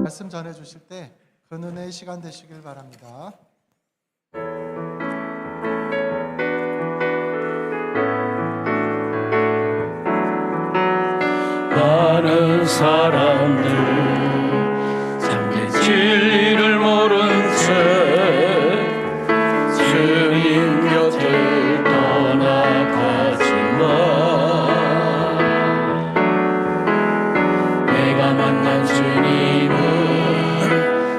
말씀 전해 주실 때 근은혜의 시간 되시길 바랍니다. 많은 사람들 참된 진리를 모른 채 주님 곁을 떠나가지만 내가 만난 주님은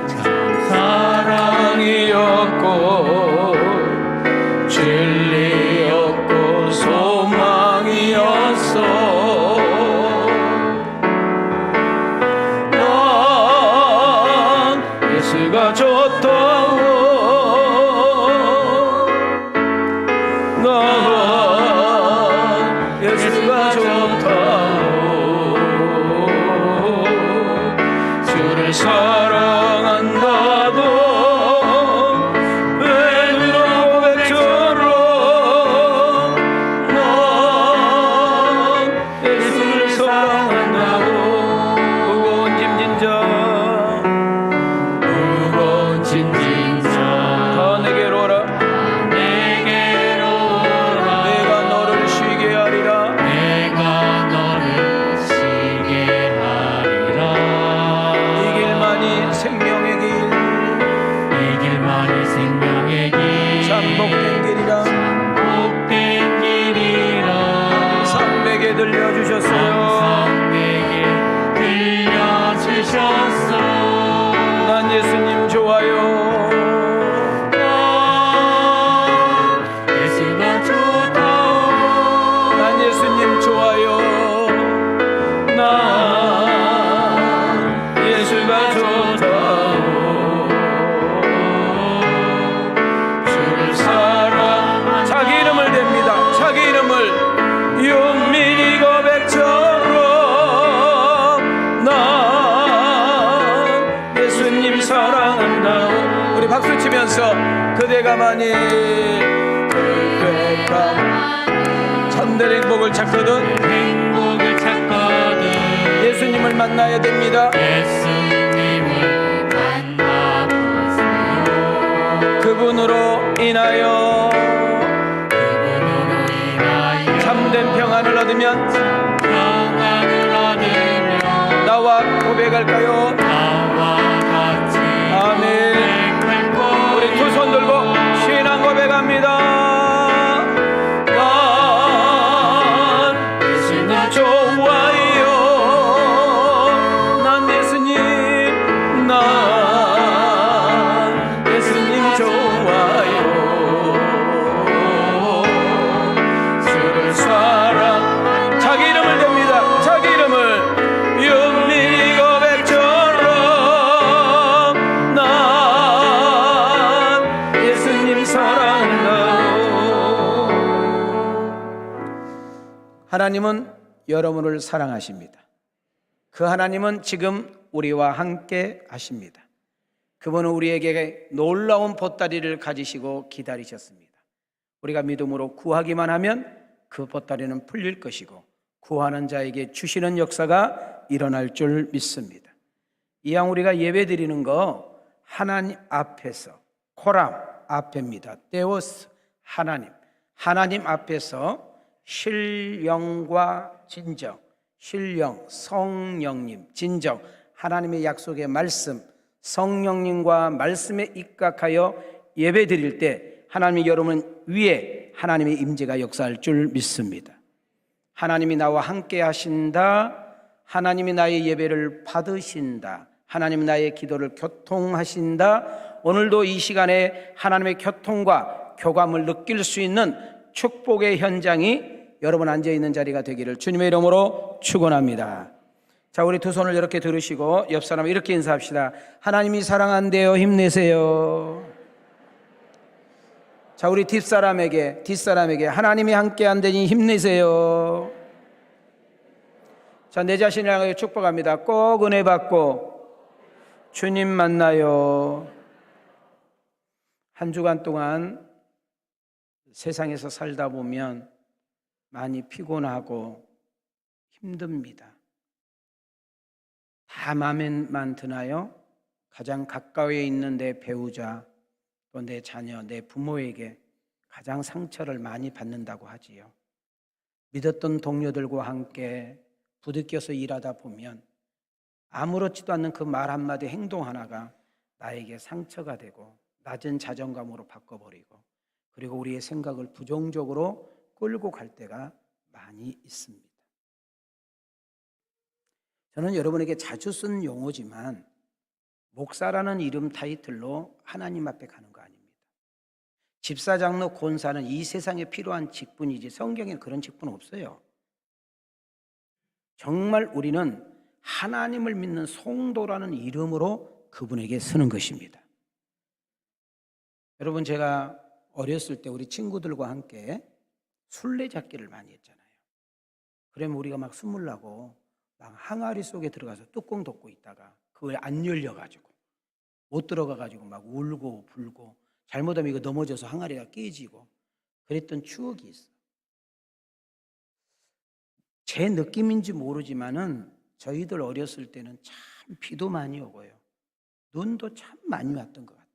참 사랑이었고 진리였고 소망이었어. 예수가 좋다오. 난 예수가 좋다오. 주를 사랑한다고 베드로 고백처럼 난 예수를 사랑한다고. 무거운 짐진 자 다 내게로 오라. 내가 너를 쉬게 하리라. 이 길만이 생명의 길 잠복된 길이라. 삼백에 들려주셨어요. 난 예수님 좋아요. 난 예수님 좋아요. 난 예수가 좋다오. 주를 사랑. 자기 이름을 댑니다. 자기 이름을 윤민이 고백처럼 난 예수님 사랑한다오. 우리 박수 치면서 그대가 만일 참된 행복을 찾거든 예수님을 만나야 됩니다. 그분으로 인하여 참된 평안을 얻으면 나와 고백할까요? 아멘. 우리 두 손 들고 신앙 고백합니다. 난 예수님 좋아요. 난 예수님 좋아요. 주를 사랑. 자기 이름을 댑니다. 자기 이름을 윤민이 고백처럼 난 예수님 사랑한다오. 하나님은 여러분을 사랑하십니다. 그 하나님은 지금 우리와 함께 하십니다. 그분은 우리에게 놀라운 보따리를 가지시고 기다리셨습니다. 우리가 믿음으로 구하기만 하면 그 보따리는 풀릴 것이고 구하는 자에게 주시는 역사가 일어날 줄 믿습니다. 이왕 우리가 예배 드리는 거 하나님 앞에서, 코람 앞에입니다. 데오스 하나님 앞에서 신령과 진정, 신령 성령님, 진정 하나님의 약속의 말씀, 성령님과 말씀에 입각하여 예배 드릴 때 하나님이 여러분 위에 하나님의 임재가 역사할 줄 믿습니다. 하나님이 나와 함께 하신다. 하나님이 나의 예배를 받으신다. 하나님이 나의 기도를 교통하신다. 오늘도 이 시간에 하나님의 교통과 교감을 느낄 수 있는 축복의 현장이 여러분 앉아있는 자리가 되기를 주님의 이름으로 축원합니다. 자, 우리 두 손을 이렇게 들으시고 옆 사람 이렇게 인사합시다. 하나님이 사랑한대요. 힘내세요. 자, 우리 뒷사람에게 하나님이 함께한다니 힘내세요. 자, 내 자신을 향하여 축복합니다. 꼭 은혜 받고 주님 만나요. 한 주간 동안 세상에서 살다 보면 많이 피곤하고 힘듭니다. 다 마음에만 드나요? 가장 가까이에 있는 내 배우자, 또 내 자녀, 내 부모에게 가장 상처를 많이 받는다고 하지요. 믿었던 동료들과 함께 부딪혀서 일하다 보면 아무렇지도 않는 그 말 한마디, 행동 하나가 나에게 상처가 되고 낮은 자존감으로 바꿔버리고, 그리고 우리의 생각을 부정적으로 끌고 갈 때가 많이 있습니다. 저는 여러분에게 자주 쓴 용어지만 목사라는 이름 타이틀로 하나님 앞에 가는 거 아닙니다. 집사, 장로, 권사는 이 세상에 필요한 직분이지 성경에 그런 직분 없어요. 정말 우리는 하나님을 믿는 성도라는 이름으로 그분에게 쓰는 것입니다. 여러분, 제가 어렸을 때 우리 친구들과 함께 술래잡기를 많이 했잖아요. 그러면 우리가 막 숨을 나고 막 항아리 속에 들어가서 뚜껑 덮고 있다가 그걸 안 열려가지고 못 들어가가지고 막 울고 불고, 잘못하면 이거 넘어져서 항아리가 깨지고 그랬던 추억이 있어. 제 느낌인지 모르지만은 저희들 어렸을 때는 참 비도 많이 오고요, 눈도 참 많이 왔던 것 같아요.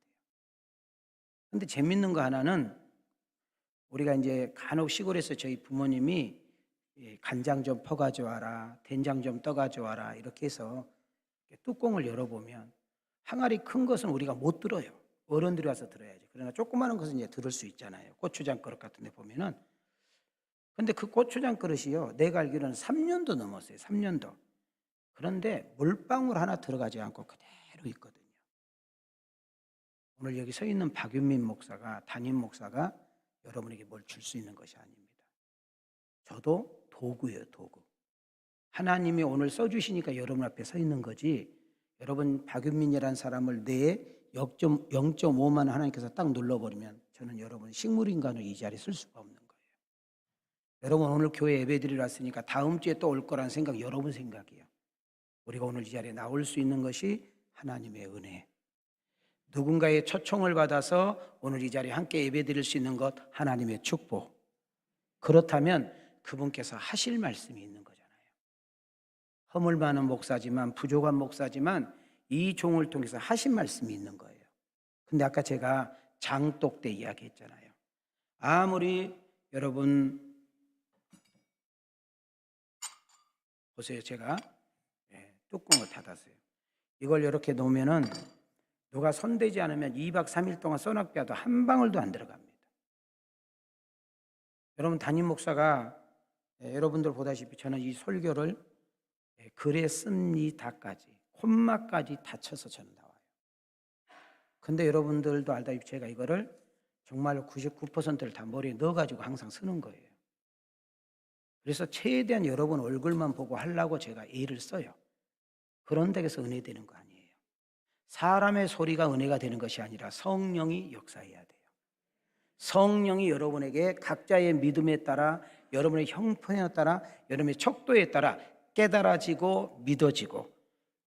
근데 재밌는 거 하나는, 우리가 이제 간혹 시골에서 저희 부모님이 간장 좀 퍼가져와라, 된장 좀 떠가져와라 이렇게 해서 뚜껑을 열어보면 항아리 큰 것은 우리가 못 들어요. 어른들이 와서 들어야지. 그러나 조그마한 것은 이제 들을 수 있잖아요. 고추장 그릇 같은 데 보면은. 근데 그 고추장 그릇이요, 내가 알기로는 3년도 넘었어요. 3년도. 그런데 물방울 하나 들어가지 않고 그대로 있거든요. 오늘 여기 서 있는 박윤민 목사가, 담임 목사가 여러분에게 뭘 줄 수 있는 것이 아닙니다. 저도 도구예요, 도구. 하나님이 오늘 써주시니까 여러분 앞에 서 있는 거지, 여러분 박윤민이라는 사람을 내 0.5만 하나님께서 딱 눌러버리면 저는 여러분 식물인간을 이 자리에 쓸 수가 없는 거예요. 여러분 오늘 교회 예배드리러 왔으니까 다음 주에 또 올 거라는 생각, 여러분 생각이에요. 우리가 오늘 이 자리에 나올 수 있는 것이 하나님의 은혜, 누군가의 초청을 받아서 오늘 이 자리에 함께 예배드릴 수 있는 것, 하나님의 축복. 그렇다면 그분께서 하실 말씀이 있는 거잖아요. 허물 많은 목사지만, 부족한 목사지만 이 종을 통해서 하신 말씀이 있는 거예요. 근데 아까 제가 장독 때 이야기했잖아요. 아무리 여러분 보세요, 제가 뚜껑을 닫았어요. 이걸 이렇게 놓으면은 누가 손대지 않으면 2박 3일 동안 써낙비아도 한 방울도 안 들어갑니다. 여러분 담임 목사가 여러분들 보다시피 저는 이 설교를 글에 씁니다까지, 콤마까지 다 쳐서 저는 나와요. 근데 여러분들도 알다시피 제가 이거를 정말 99%를 다 머리에 넣어가지고 항상 쓰는 거예요. 그래서 최대한 여러분 얼굴만 보고 하려고 제가 애를 써요. 그런 데에서 은혜 되는 거 아니에요. 사람의 소리가 은혜가 되는 것이 아니라 성령이 역사해야 돼요. 성령이 여러분에게 각자의 믿음에 따라, 여러분의 형편에 따라, 여러분의 척도에 따라 깨달아지고 믿어지고,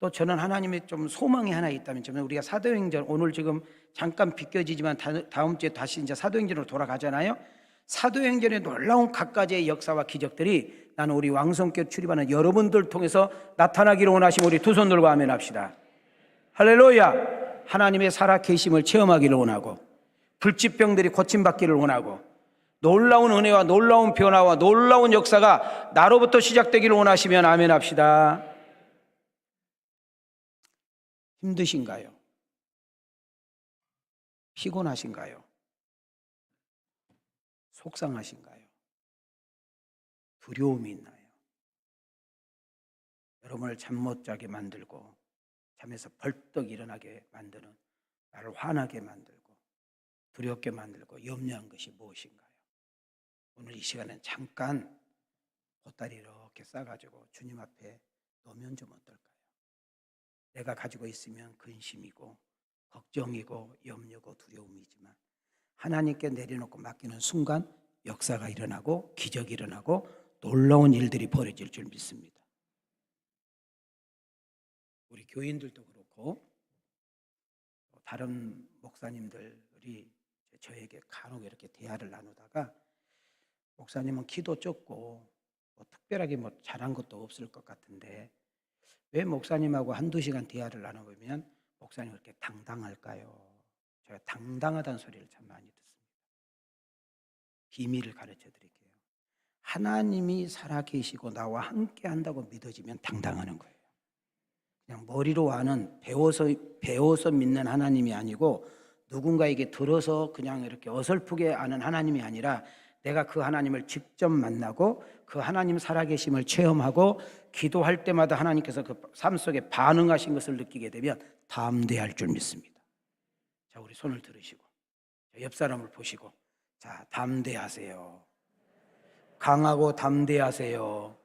또 저는 하나님의 좀 소망이 하나 있다면, 저는 우리가 사도행전, 오늘 지금 잠깐 비껴지지만 다음 주에 다시 이제 사도행전으로 돌아가잖아요. 사도행전의 놀라운 갖가지의 역사와 기적들이 나는 우리 왕성교회 출입하는 여러분들 통해서 나타나기를 원하시면 우리 두 손 들고 아멘 합시다. 할렐루야. 하나님의 살아계심을 체험하기를 원하고, 불치병들이 고침받기를 원하고, 놀라운 은혜와 놀라운 변화와 놀라운 역사가 나로부터 시작되기를 원하시면 아멘 합시다. 힘드신가요? 피곤하신가요? 속상하신가요? 두려움이 있나요? 여러분을 잠 못 자게 만들고 잠에서 벌떡 일어나게 만드는, 나를 화나게 만들고 두렵게 만들고 염려한 것이 무엇인가요? 오늘 이 시간엔 잠깐 보따리 이렇게 싸가지고 주님 앞에 놓으면 좀 어떨까요? 내가 가지고 있으면 근심이고 걱정이고 염려고 두려움이지만 하나님께 내려놓고 맡기는 순간 역사가 일어나고 기적이 일어나고 놀라운 일들이 벌어질 줄 믿습니다. 우리 교인들도 그렇고 다른 목사님들이 저에게 간혹 이렇게 대화를 나누다가, 목사님은 키도 적고 뭐 특별하게 뭐 잘한 것도 없을 것 같은데 왜 목사님하고 한두 시간 대화를 나눠보면 목사님 그렇게 당당할까요? 제가 당당하다는 소리를 참 많이 듣습니다. 비밀을 가르쳐 드릴게요. 하나님이 살아계시고 나와 함께 한다고 믿어지면 당당하는 거예요. 그냥 머리로 아는 배워서 믿는 하나님이 아니고 누군가에게 들어서 그냥 이렇게 어설프게 아는 하나님이 아니라 내가 그 하나님을 직접 만나고 그 하나님 살아계심을 체험하고 기도할 때마다 하나님께서 그 삶 속에 반응하신 것을 느끼게 되면 담대할 줄 믿습니다. 자, 우리 손을 들으시고 옆 사람을 보시고 자, 담대하세요. 강하고 담대하세요.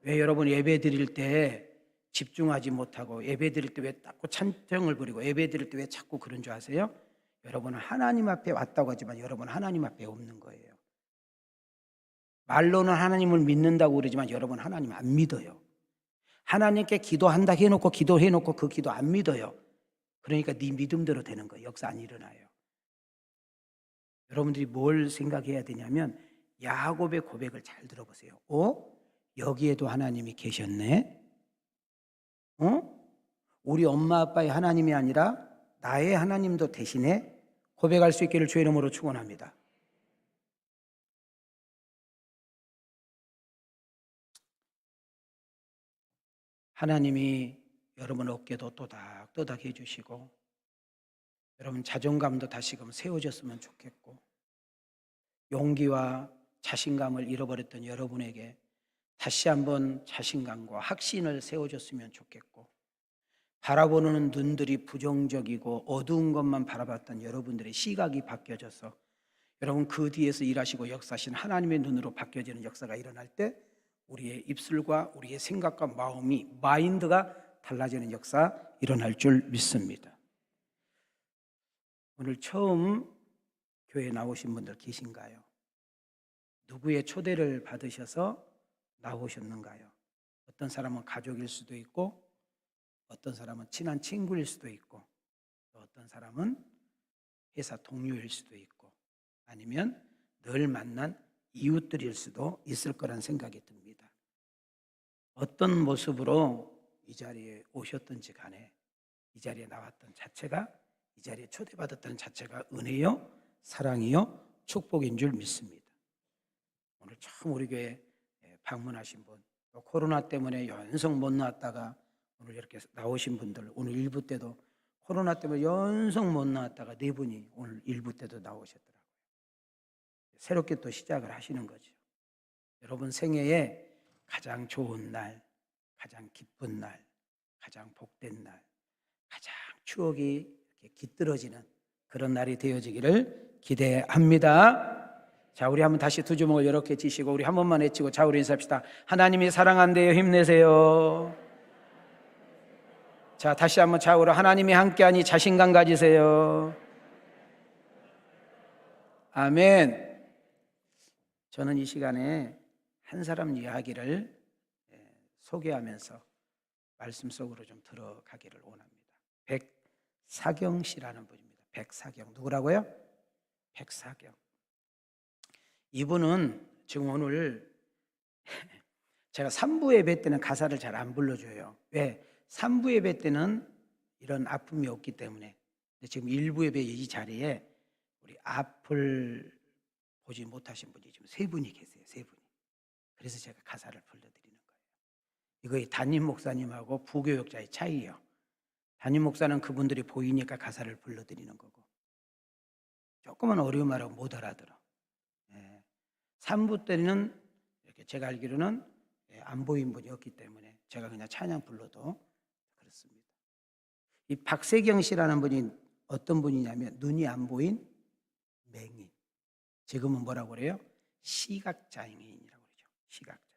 왜 여러분 예배 드릴 때 집중하지 못하고 예배 드릴 때 왜 자꾸 찬정을 부리고 예배 드릴 때 왜 자꾸 그런 줄 아세요? 여러분은 하나님 앞에 왔다고 하지만 여러분은 하나님 앞에 없는 거예요. 말로는 하나님을 믿는다고 그러지만 여러분은 하나님 안 믿어요. 하나님께 기도한다 해놓고 기도해놓고 그 기도 안 믿어요. 그러니까 네 믿음대로 되는 거예요. 역사 안 일어나요. 여러분들이 뭘 생각해야 되냐면 야곱의 고백을 잘 들어보세요. 여기에도 하나님이 계셨네. 우리 엄마 아빠의 하나님이 아니라 나의 하나님도 대신에 고백할 수 있기를 주의 이름으로 축원합니다. 하나님이 여러분 어깨도 또닥또닥 해주시고 여러분 자존감도 다시금 세워졌으면 좋겠고 용기와 자신감을 잃어버렸던 여러분에게 다시 한번 자신감과 확신을 세워줬으면 좋겠고 바라보는 눈들이 부정적이고 어두운 것만 바라봤던 여러분들의 시각이 바뀌어져서 여러분 그 뒤에서 일하시고 역사하신 하나님의 눈으로 바뀌어지는 역사가 일어날 때 우리의 입술과 우리의 생각과 마인드가 달라지는 역사 일어날 줄 믿습니다. 오늘 처음 교회에 나오신 분들 계신가요? 누구의 초대를 받으셔서 나오셨는가요? 어떤 사람은 가족일 수도 있고 어떤 사람은 친한 친구일 수도 있고 또 어떤 사람은 회사 동료일 수도 있고 아니면 늘 만난 이웃들일 수도 있을 거란 생각이 듭니다. 어떤 모습으로 이 자리에 오셨든지 간에 이 자리에 나왔던 자체가 이 자리에 초대받았다는 자체가 은혜요, 사랑이요, 축복인 줄 믿습니다. 오늘 처음 우리 교회 방문하신 분, 또 코로나 때문에 연속 못 나왔다가 오늘 이렇게 나오신 분들, 오늘 일부 때도 코로나 때문에 연속 못 나왔다가 4분이 오늘 일부 때도 나오셨더라고요. 새롭게 또 시작을 하시는 거죠. 여러분 생애에 가장 좋은 날, 가장 기쁜 날, 가장 복된 날, 가장 추억이 이렇게 깃들어지는 그런 날이 되어지기를 기대합니다. 자, 우리 한번 다시 두 주먹을 이렇게 쥐시고 우리 한 번만 외치고 자, 우리 인사합시다. 하나님이 사랑한대요. 힘내세요. 자, 다시 한번 좌우로 하나님이 함께하니 자신감 가지세요. 아멘. 저는 이 시간에 한 사람 이야기를 소개하면서 말씀 속으로 좀 들어가기를 원합니다. 백사경 씨라는 분입니다. 백사경. 누구라고요? 백사경. 이분은 지금 오늘 제가 3부 예배 때는 가사를 잘 안 불러줘요. 왜? 3부 예배 때는 이런 아픔이 없기 때문에. 근데 지금 1부 예배 이 자리에 우리 앞을 보지 못하신 분이 지금 3분이 계세요. 3분이. 그래서 제가 가사를 불러드리는 거예요. 이거 담임 목사님하고 부교역자의 차이예요. 담임 목사는 그분들이 보이니까 가사를 불러드리는 거고 조금은 어려운 말하고 못 알아들어. 3부 때는 이렇게 제가 알기로는 안 보인 분이 없기 때문에 제가 그냥 찬양 불러도 그렇습니다. 이 박세경 씨라는 분이 어떤 분이냐면 눈이 안 보인 맹인. 지금은 뭐라고 그래요? 시각장애인이라고 그러죠. 시각장애인.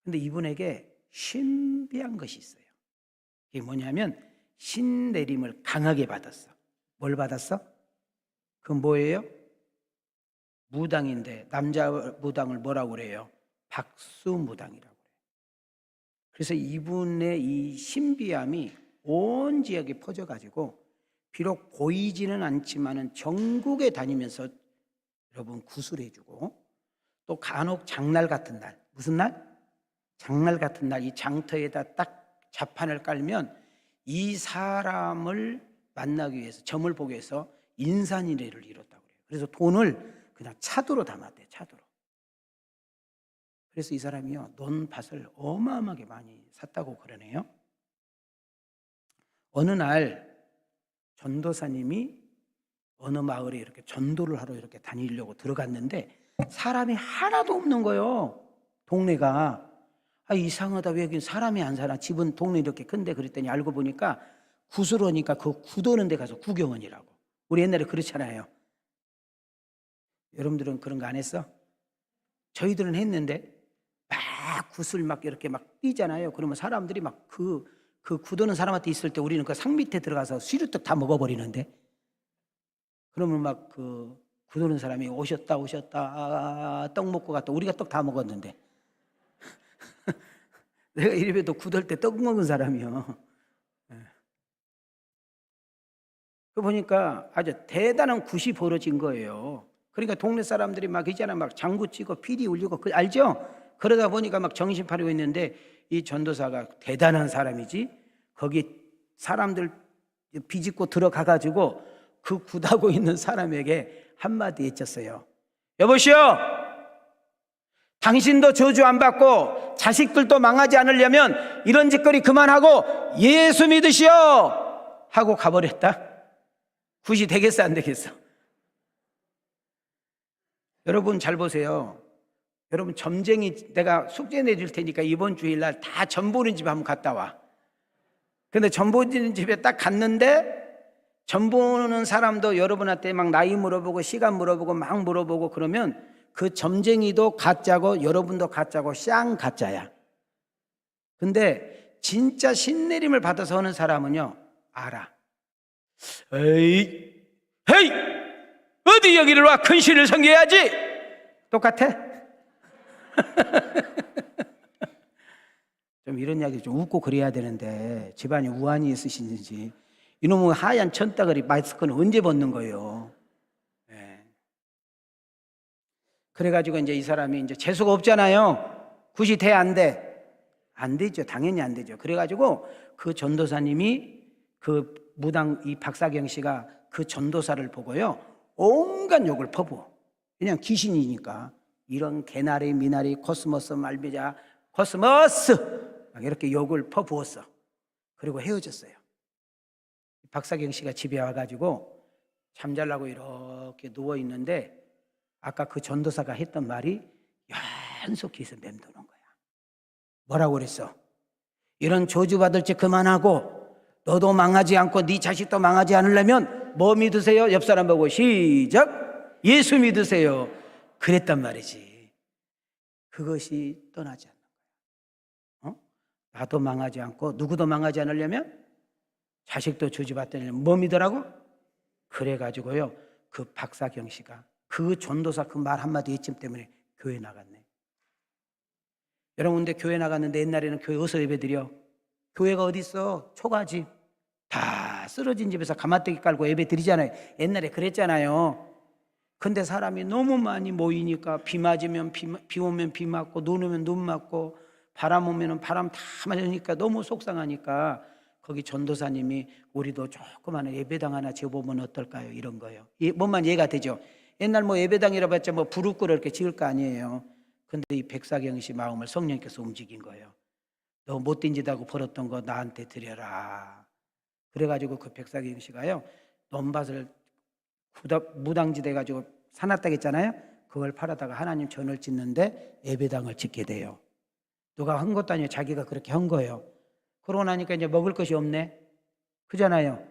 근데 이분에게 신비한 것이 있어요. 이게 뭐냐면 신내림을 강하게 받았어. 뭘 받았어? 그건 뭐예요? 무당인데 남자 무당을 뭐라고 그래요? 박수무당이라고 그래요. 그래서 이분의 이 신비함이 온 지역에 퍼져가지고 비록 보이지는 않지만은 전국에 다니면서 여러분 구술해주고 또 간혹 장날 같은 날, 무슨 날? 장날 같은 날 이 장터에다 딱 자판을 깔면 이 사람을 만나기 위해서, 점을 보기 위해서 인산인해를 이뤘다고 그래요. 그래서 돈을 그냥 차도로 담았대요. 차도로. 그래서 이 사람이요, 논밭을 어마어마하게 많이 샀다고 그러네요. 어느 날 전도사님이 어느 마을에 이렇게 전도를 하러 이렇게 다니려고 들어갔는데 사람이 하나도 없는 거예요. 동네가. 이상하다. 왜 여기 사람이 안 사나? 집은 동네 이렇게 큰데. 그랬더니 알고 보니까 구슬하니까 그 구도는 데 가서 구경원이라고. 우리 옛날에 그렇잖아요. 여러분들은 그런 거 안 했어? 저희들은 했는데 막 구슬 막 이렇게 막 뛰잖아요. 그러면 사람들이 막 그 구도는 사람한테 있을 때 우리는 그 상 밑에 들어가서 시루떡 다 먹어버리는데, 그러면 막 그 구도는 사람이 오셨다 떡 먹고 갔다. 우리가 떡 다 먹었는데 내가 이래봬도 구들 때 떡 먹은 사람이요. 그 보니까 아주 대단한 굿이 벌어진 거예요. 그러니까 동네 사람들이 막 있잖아, 막 장구 치고 피리 울리고, 그 알죠? 그러다 보니까 막 정신 파리고 있는데 이 전도사가 대단한 사람이지, 거기 사람들 비집고 들어가가지고 그 굿하고 있는 사람에게 한마디 해쳤어요. 여보시오, 당신도 저주 안 받고 자식들도 망하지 않으려면 이런 짓거리 그만하고 예수 믿으시오 하고 가버렸다. 굿이 되겠어 안 되겠어? 여러분 잘 보세요. 여러분 점쟁이, 내가 숙제 내줄 테니까 이번 주일날 다 점 보는 집 한번 갔다 와. 근데 점 보는 집에 딱 갔는데 점 보는 사람도 여러분한테 막 나이 물어보고 시간 물어보고 막 물어보고 그러면 그 점쟁이도 가짜고 여러분도 가짜고 쌍 가짜야. 근데 진짜 신내림을 받아서 하는 사람은요, 알아. 에이, 헤이, 어디 여기를 와, 큰 신을 섬겨야지. 똑같아? 좀 이런 이야기 좀 웃고 그래야 되는데 집안에 우환이 있으신지, 이놈의 하얀 천따거리 마스크는 언제 벗는 거예요? 네. 그래가지고 이제 이 사람이 이제 재수가 없잖아요. 굿이 돼 안 돼? 안 되죠. 당연히 안 되죠. 그래가지고 그 전도사님이 그 무당 이 박사경 씨가 그 전도사를 보고요, 온갖 욕을 퍼부어. 그냥 귀신이니까. 이런 개나리 미나리 코스모스 말미자 코스모스 막 이렇게 욕을 퍼부었어. 그리고 헤어졌어요. 박사경 씨가 집에 와가지고 잠자려고 이렇게 누워 있는데 아까 그 전도사가 했던 말이 연속히 해서 맴도는 거야. 뭐라고 그랬어? 이런 저주받을 짓 그만하고 너도 망하지 않고 네 자식도 망하지 않으려면 뭐 믿으세요? 옆 사람 보고 시작! 예수 믿으세요. 그랬단 말이지. 그것이 떠나지 않는 거야. 나도 망하지 않고 누구도 망하지 않으려면, 자식도 저주받으려면 뭐 믿으라고? 그래가지고요, 그 박사경 씨가 그 전도사 그 말 한마디 이쯤 때문에 교회 나갔네. 여러분, 근데 교회 나갔는데 옛날에는 교회 어디서 예배드려? 교회가 어디 있어? 초가집. 다 쓰러진 집에서 가마떼기 깔고 예배 드리잖아요. 옛날에 그랬잖아요. 근데 사람이 너무 많이 모이니까 비 맞으면 비 오면 비 맞고 눈 오면 눈 맞고 바람 오면 바람 다 맞으니까 너무 속상하니까 거기 전도사님이 우리도 조그마한 예배당 하나 지어보면 어떨까요? 이런 거예요. 뭔만 이해가 되죠? 옛날 뭐 예배당이라 봤자 뭐 부르꾸를 이렇게 지을 거 아니에요. 근데 이 백사경 씨 마음을 성령께서 움직인 거예요. 너 못된 짓 하고 벌었던 거 나한테 드려라. 그래가지고 그 백사경 씨가요, 논밭을 무당지 돼가지고 사놨다고 했잖아요. 그걸 팔아다가 하나님 전을 짓는데 예배당을 짓게 돼요. 누가 한 것도 아니에요. 자기가 그렇게 한 거예요. 그러고 나니까 이제 먹을 것이 없네. 그잖아요.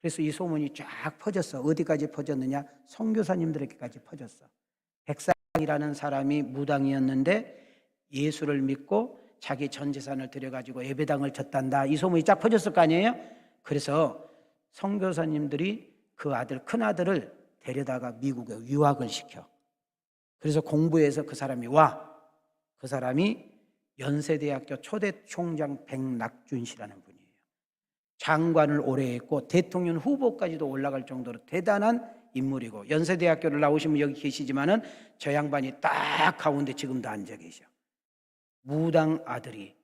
그래서 이 소문이 쫙 퍼졌어. 어디까지 퍼졌느냐? 선교사님들에게까지 퍼졌어. 백상이라는 사람이 무당이었는데 예수를 믿고 자기 전 재산을 들여가지고 예배당을 졌단다. 이 소문이 쫙 퍼졌을 거 아니에요? 그래서 선교사님들이 그 아들, 큰 아들을 데려다가 미국에 유학을 시켜. 그래서 공부해서 그 사람이 와. 그 사람이 연세대학교 초대 총장 백낙준 씨라는 분이에요. 장관을 오래 했고 대통령 후보까지도 올라갈 정도로 대단한 인물이고, 연세대학교를 나오시면 여기 계시지만은 저 양반이 딱 가운데 지금도 앉아 계셔. 무당 아들이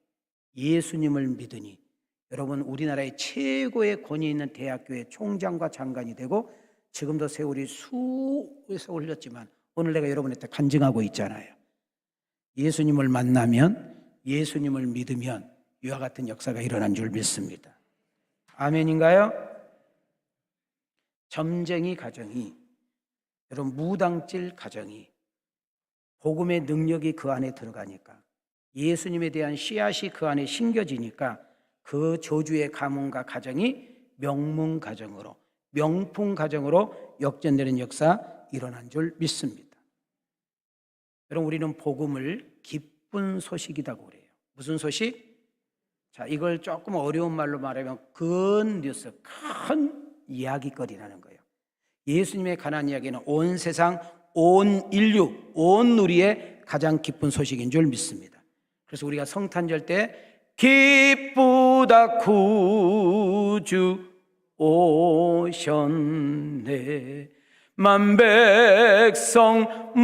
예수님을 믿으니 여러분 우리나라의 최고의 권위 있는 대학교의 총장과 장관이 되고 지금도 세월이 수에서 올렸지만 오늘 내가 여러분한테 간증하고 있잖아요. 예수님을 만나면, 예수님을 믿으면 이와 같은 역사가 일어난 줄 믿습니다. 아멘인가요? 점쟁이 가정이, 여러분 무당질 가정이 복음의 능력이 그 안에 들어가니까, 예수님에 대한 씨앗이 그 안에 심겨지니까 그 저주의 가문과 가정이 명문 가정으로, 명품 가정으로 역전되는 역사 일어난 줄 믿습니다. 여러분 우리는 복음을 기쁜 소식이라고 그래요. 무슨 소식? 자, 이걸 조금 어려운 말로 말하면 큰 뉴스, 큰 이야기거리라는 거예요. 예수님에 관한 이야기는 온 세상, 온 인류, 온 누리의 가장 기쁜 소식인 줄 믿습니다. 그래서 우리가 성탄절 때 기쁘다 구주 오셨네 만백성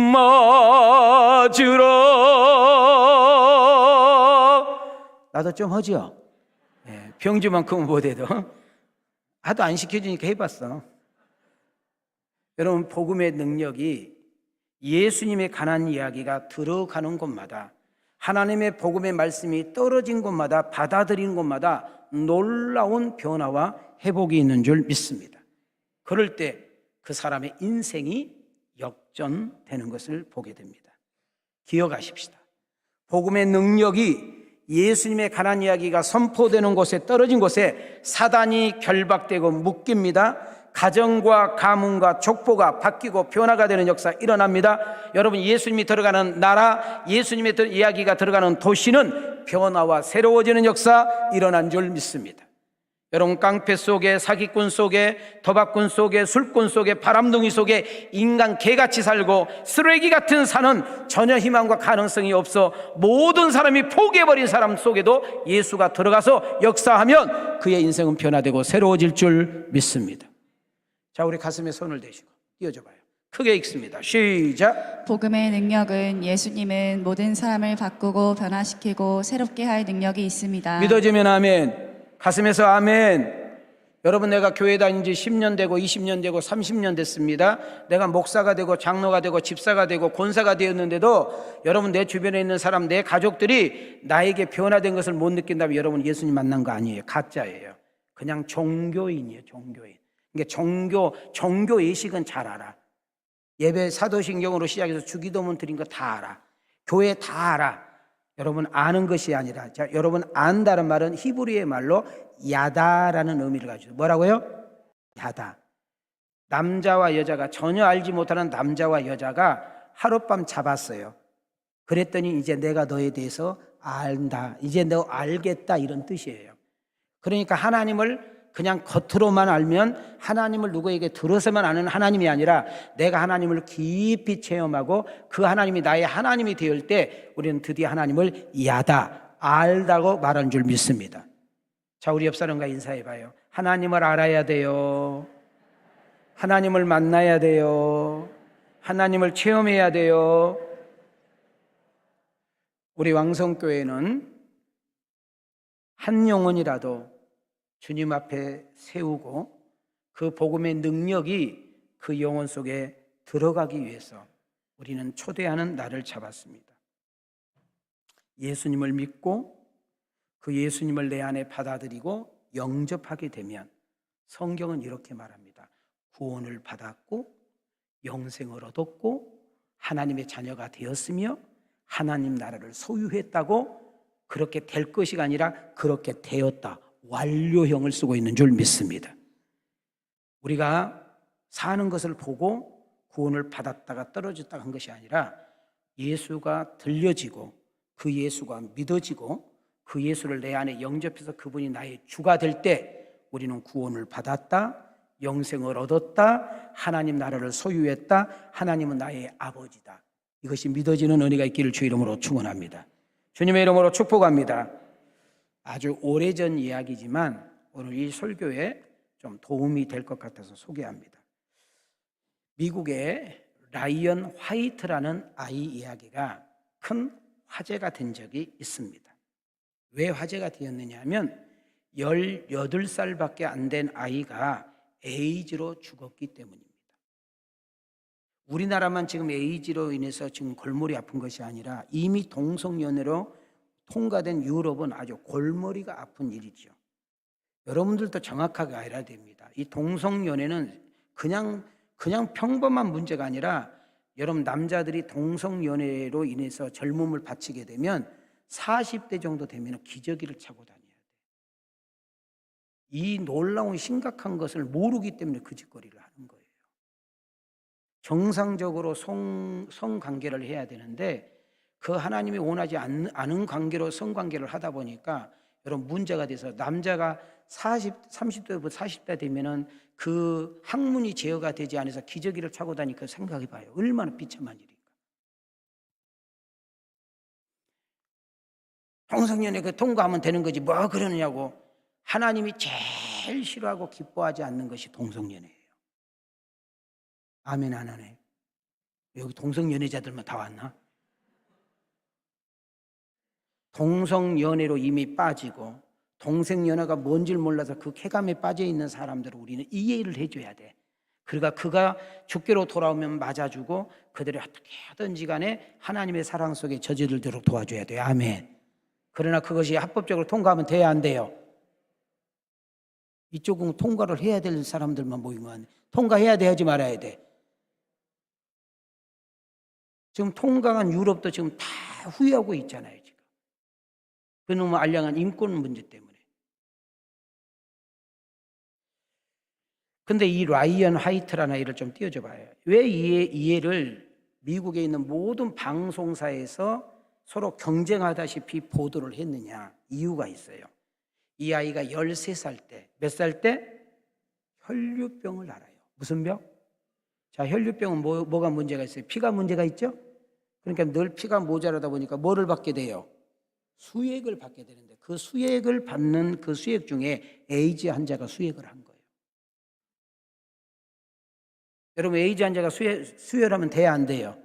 맞으러. 나도 좀 하죠. 병주만큼은 못해도 하도 안 시켜주니까 해봤어. 여러분 복음의 능력이 예수님에 관한 이야기가 들어가는 곳마다, 하나님의 복음의 말씀이 떨어진 곳마다, 받아들인 곳마다 놀라운 변화와 회복이 있는 줄 믿습니다. 그럴 때 그 사람의 인생이 역전되는 것을 보게 됩니다. 기억하십시다. 복음의 능력이 예수님에 관한 이야기가 선포되는 곳에, 떨어진 곳에 사단이 결박되고 묶입니다. 가정과 가문과 족보가 바뀌고 변화가 되는 역사 일어납니다. 여러분 예수님이 들어가는 나라, 예수님의 이야기가 들어가는 도시는 변화와 새로워지는 역사 일어난 줄 믿습니다. 여러분 깡패 속에, 사기꾼 속에, 도박꾼 속에, 술꾼 속에, 바람둥이 속에 인간 개같이 살고 쓰레기 같은 사는 전혀 희망과 가능성이 없어 모든 사람이 포기해버린 사람 속에도 예수가 들어가서 역사하면 그의 인생은 변화되고 새로워질 줄 믿습니다. 자, 우리 가슴에 손을 대시고 띄워줘봐요. 크게 읽습니다. 시작. 복음의 능력은, 예수님은 모든 사람을 바꾸고 변화시키고 새롭게 할 능력이 있습니다. 믿어지면 아멘. 가슴에서 아멘. 여러분 내가 교회 다닌 지 10년 되고 20년 되고 30년 됐습니다. 내가 목사가 되고 장로가 되고 집사가 되고 권사가 되었는데도 여러분 내 주변에 있는 사람, 내 가족들이 나에게 변화된 것을 못 느낀다면 여러분 예수님 만난 거 아니에요. 가짜예요. 그냥 종교인이에요. 종교인. 그러니까 종교 예식은 잘 알아. 예배 사도신경으로 시작해서 주기도문 드린 거 다 알아. 교회 다 알아. 여러분 아는 것이 아니라, 자, 여러분 안다는 말은 히브리의 말로 야다라는 의미를 가지고, 뭐라고요? 야다. 남자와 여자가, 전혀 알지 못하는 남자와 여자가 하룻밤 잡았어요. 그랬더니 이제 내가 너에 대해서 안다, 이제 너 알겠다, 이런 뜻이에요. 그러니까 하나님을 그냥 겉으로만 알면, 하나님을 누구에게 들어서만 아는 하나님이 아니라 내가 하나님을 깊이 체험하고 그 하나님이 나의 하나님이 되을 때 우리는 드디어 하나님을 야다, 알다고 말하는 줄 믿습니다. 자, 우리 옆 사람과 인사해봐요. 하나님을 알아야 돼요. 하나님을 만나야 돼요. 하나님을 체험해야 돼요. 우리 왕성교회는 한 영혼이라도 주님 앞에 세우고 그 복음의 능력이 그 영혼 속에 들어가기 위해서 우리는 초대하는 날을 잡았습니다. 예수님을 믿고 그 예수님을 내 안에 받아들이고 영접하게 되면 성경은 이렇게 말합니다. 구원을 받았고 영생을 얻었고 하나님의 자녀가 되었으며 하나님 나라를 소유했다고, 그렇게 될 것이 아니라 그렇게 되었다, 완료형을 쓰고 있는 줄 믿습니다. 우리가 사는 것을 보고 구원을 받았다가 떨어졌다가 한 것이 아니라 예수가 들려지고 그 예수가 믿어지고 그 예수를 내 안에 영접해서 그분이 나의 주가 될 때 우리는 구원을 받았다, 영생을 얻었다, 하나님 나라를 소유했다, 하나님은 나의 아버지다. 이것이 믿어지는 은혜가 있기를 주 이름으로 축원합니다. 주님의 이름으로 축복합니다. 아주 오래전 이야기지만 오늘 이 설교에 좀 도움이 될 것 같아서 소개합니다. 미국의 라이언 화이트라는 아이 이야기가 큰 화제가 된 적이 있습니다. 왜 화제가 되었느냐 하면 18살밖에 안 된 아이가 에이즈로 죽었기 때문입니다. 우리나라만 지금 에이즈로 인해서 지금 골머리 아픈 것이 아니라 이미 동성연애로 통과된 유럽은 아주 골머리가 아픈 일이죠. 여러분들도 정확하게 알아야 됩니다. 이 동성연애는 그냥 평범한 문제가 아니라 여러분 남자들이 동성연애로 인해서 젊음을 바치게 되면 40대 정도 되면 기저귀를 차고 다녀야 돼요. 이 놀라운 심각한 것을 모르기 때문에 그 짓거리를 하는 거예요. 정상적으로 성관계를 해야 되는데 그 하나님이 원하지 않은 관계로 성관계를 하다 보니까 여러분 문제가 돼서 남자가 30대부터 40대 되면은 그 학문이 제어가 되지 않아서 기저귀를 차고 다니까 생각해 봐요. 얼마나 비참한 일인가. 동성연애 그 통과하면 되는 거지 뭐 그러느냐고. 하나님이 제일 싫어하고 기뻐하지 않는 것이 동성연애예요. 아멘 안 하네. 여기 동성연애자들만 다 왔나? 동성연애로 이미 빠지고 동성연애가 뭔지를 몰라서 그 쾌감에 빠져 있는 사람들을 우리는 이해를 해줘야 돼. 그러니까 그가 주께로 돌아오면 맞아주고 그들이 어떻게 하든지 간에 하나님의 사랑 속에 저지르도록 도와줘야 돼요. 아멘. 그러나 그것이 합법적으로 통과하면 돼야 안 돼요. 이쪽은 통과를 해야 될 사람들만 모이면 통과해야 돼, 하지 말아야 돼. 지금 통과한 유럽도 지금 다 후회하고 있잖아요. 지금 그놈의 알량한 인권 문제 때문에. 근데 이 라이언 하이트라는 아이를 좀 띄워줘 봐요. 왜 이 애를 미국에 있는 모든 방송사에서 서로 경쟁하다시피 보도를 했느냐. 이유가 있어요. 이 아이가 13살 때, 몇 살 때? 혈류병을 알아요. 무슨 병? 자, 혈류병은 뭐가 문제가 있어요? 피가 문제가 있죠? 그러니까 늘 피가 모자라다 보니까 뭐를 받게 돼요? 수액을 받게 되는데 그 수액을 받는 그 수액 중에 에이즈 환자가 수액을 한 거예요. 여러분 에이즈 환자가 수혈하면 돼야 안 돼요?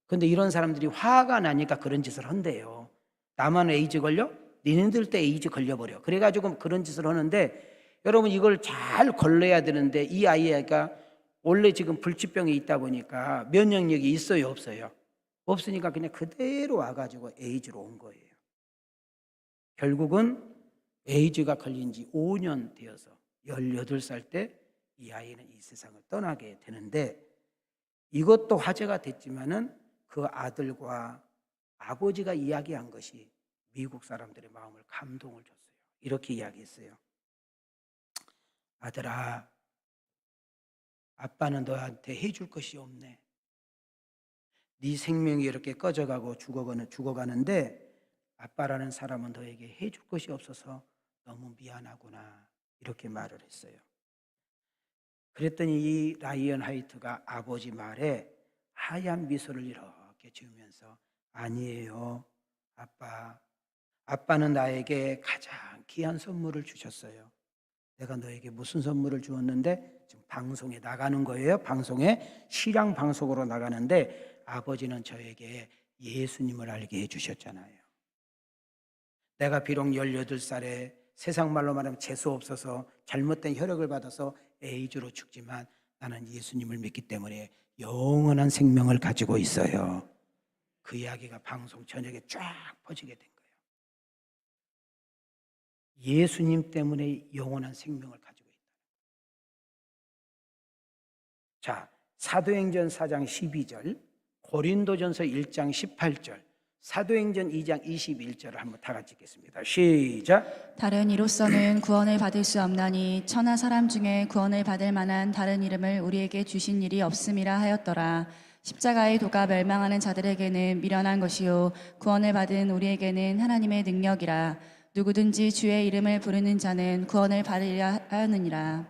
근데 이런 사람들이 화가 나니까 그런 짓을 한대요. 나만 에이즈 걸려? 니네들 때 에이즈 걸려버려. 그래가지고 그런 짓을 하는데 여러분 이걸 잘 걸러야 되는데 이 아이가 원래 지금 불치병이 있다 보니까 면역력이 있어요 없어요? 없으니까 그냥 그대로 와가지고 에이즈로 온 거예요. 결국은 에이즈가 걸린 지 5년 되어서 18살 때 이 아이는 이 세상을 떠나게 되는데 이것도 화제가 됐지만은 그 아들과 아버지가 이야기한 것이 미국 사람들의 마음을 감동을 줬어요. 이렇게 이야기했어요. 아들아, 아빠는 너한테 해줄 것이 없네. 네 생명이 이렇게 꺼져가고 죽어가는데 아빠라는 사람은 너에게 해줄 것이 없어서 너무 미안하구나. 이렇게 말을 했어요. 그랬더니 이 라이언 하이트가 아버지 말에 하얀 미소를 이렇게 지으면서 아니에요. 아빠는 나에게 가장 귀한 선물을 주셨어요. 내가 너에게 무슨 선물을 주었는데 지금 방송에 나가는 거예요. 방송에 시량 방송으로 나가는데 아버지는 저에게 예수님을 알게 해주셨잖아요. 내가 비록 18살에 세상 말로 말하면 재수 없어서 잘못된 혈액을 받아서 에이즈로 죽지만 나는 예수님을 믿기 때문에 영원한 생명을 가지고 있어요. 그 이야기가 방송 저녁에 쫙 퍼지게 된 거예요. 예수님 때문에 영원한 생명을 가지고 있다. 자, 사도행전 4장 12절, 고린도전서 1장 18절, 사도행전 2장 21절을 한번 다 같이 읽겠습니다. 시작. 다른 이로서는 구원을 받을 수 없나니 천하 사람 중에 구원을 받을 만한 다른 이름을 우리에게 주신 일이 없음이라 하였더라. 십자가의 도가 멸망하는 자들에게는 미련한 것이요 구원을 받은 우리에게는 하나님의 능력이라. 누구든지 주의 이름을 부르는 자는 구원을 받으려 하느니라.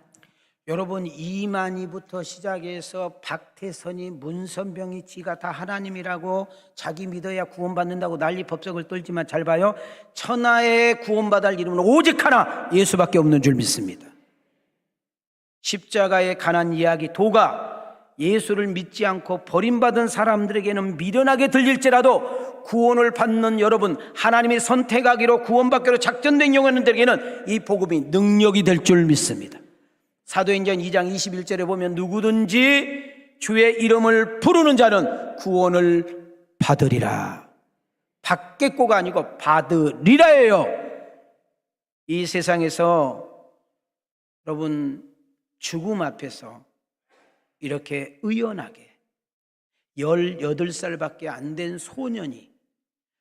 여러분 이만희부터 시작해서 박태선이 문선병이 지가 다 하나님이라고 자기 믿어야 구원받는다고 난리 법석을 떨지만 잘 봐요. 천하에 구원받을 이름은 오직 하나 예수밖에 없는 줄 믿습니다. 십자가에 관한 이야기 도가 예수를 믿지 않고 버림받은 사람들에게는 미련하게 들릴지라도 구원을 받는 여러분, 하나님이 선택하기로 구원받기로 작정된 영혼들에게는 이 복음이 능력이 될 줄 믿습니다. 사도행전 2장 21절에 보면 누구든지 주의 이름을 부르는 자는 구원을 받으리라. 받겠고가 아니고 받으리라예요. 이 세상에서 여러분, 죽음 앞에서 이렇게 의연하게 18살밖에 안 된 소년이,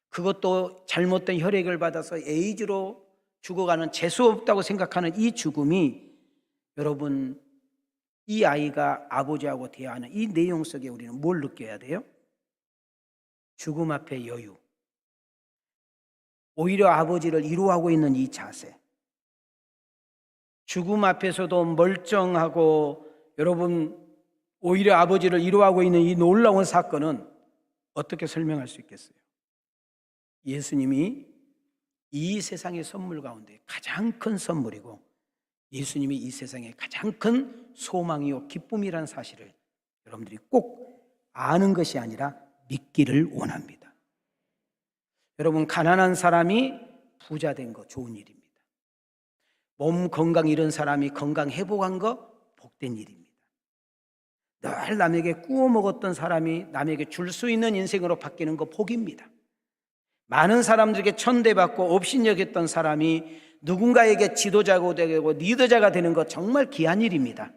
그것도 잘못된 혈액을 받아서 에이즈로 죽어가는 재수 없다고 생각하는 이 죽음이, 여러분, 이 아이가 아버지하고 대화하는 이 내용 속에 우리는 뭘 느껴야 돼요? 죽음 앞에 여유, 오히려 아버지를 위로하고 있는 이 자세, 죽음 앞에서도 멀쩡하고 여러분 오히려 아버지를 위로하고 있는 이 놀라운 사건은 어떻게 설명할 수 있겠어요? 예수님이 이 세상의 선물 가운데 가장 큰 선물이고, 예수님이 이 세상의 가장 큰 소망이요 기쁨이라는 사실을 여러분들이 꼭 아는 것이 아니라 믿기를 원합니다. 여러분, 가난한 사람이 부자 된 거 좋은 일입니다. 몸 건강 잃은 사람이 건강 회복한 거 복된 일입니다. 늘 남에게 구워 먹었던 사람이 남에게 줄 수 있는 인생으로 바뀌는 거 복입니다. 많은 사람들에게 천대받고 업신여겼던 사람이 누군가에게 지도자가 되고 리더자가 되는 거 정말 귀한 일입니다.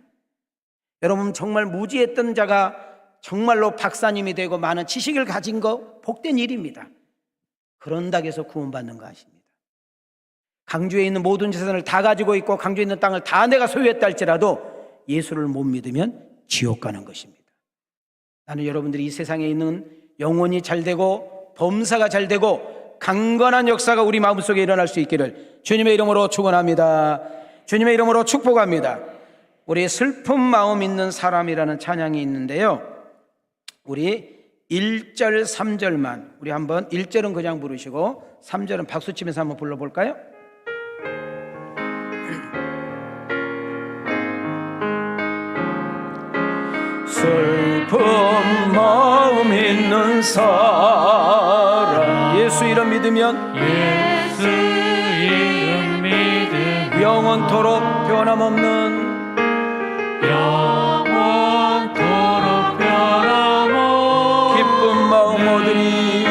여러분, 정말 무지했던 자가 정말로 박사님이 되고 많은 지식을 가진 거 복된 일입니다. 그런다고 해서 구원받는 거 아십니다. 강주에 있는 모든 재산을 다 가지고 있고 강주에 있는 땅을 다 내가 소유했다 할지라도 예수를 못 믿으면 지옥 가는 것입니다. 나는 여러분들이 이 세상에 있는 영혼이 잘 되고 범사가 잘 되고 강건한 역사가 우리 마음속에 일어날 수 있기를 주님의 이름으로 축원합니다. 주님의 이름으로 축복합니다. 우리 슬픈 마음 있는 사람이라는 찬양이 있는데요, 우리 1절 3절만 우리 한번, 1절은 그냥 부르시고 3절은 박수 치면서 한번 불러볼까요? 슬픈 마음 있는 사람, 예수 이름 믿으면, 예수 이름 믿으면 영원토록 변함없는, 영원토록 변함없는 기쁜 마음 얻으리,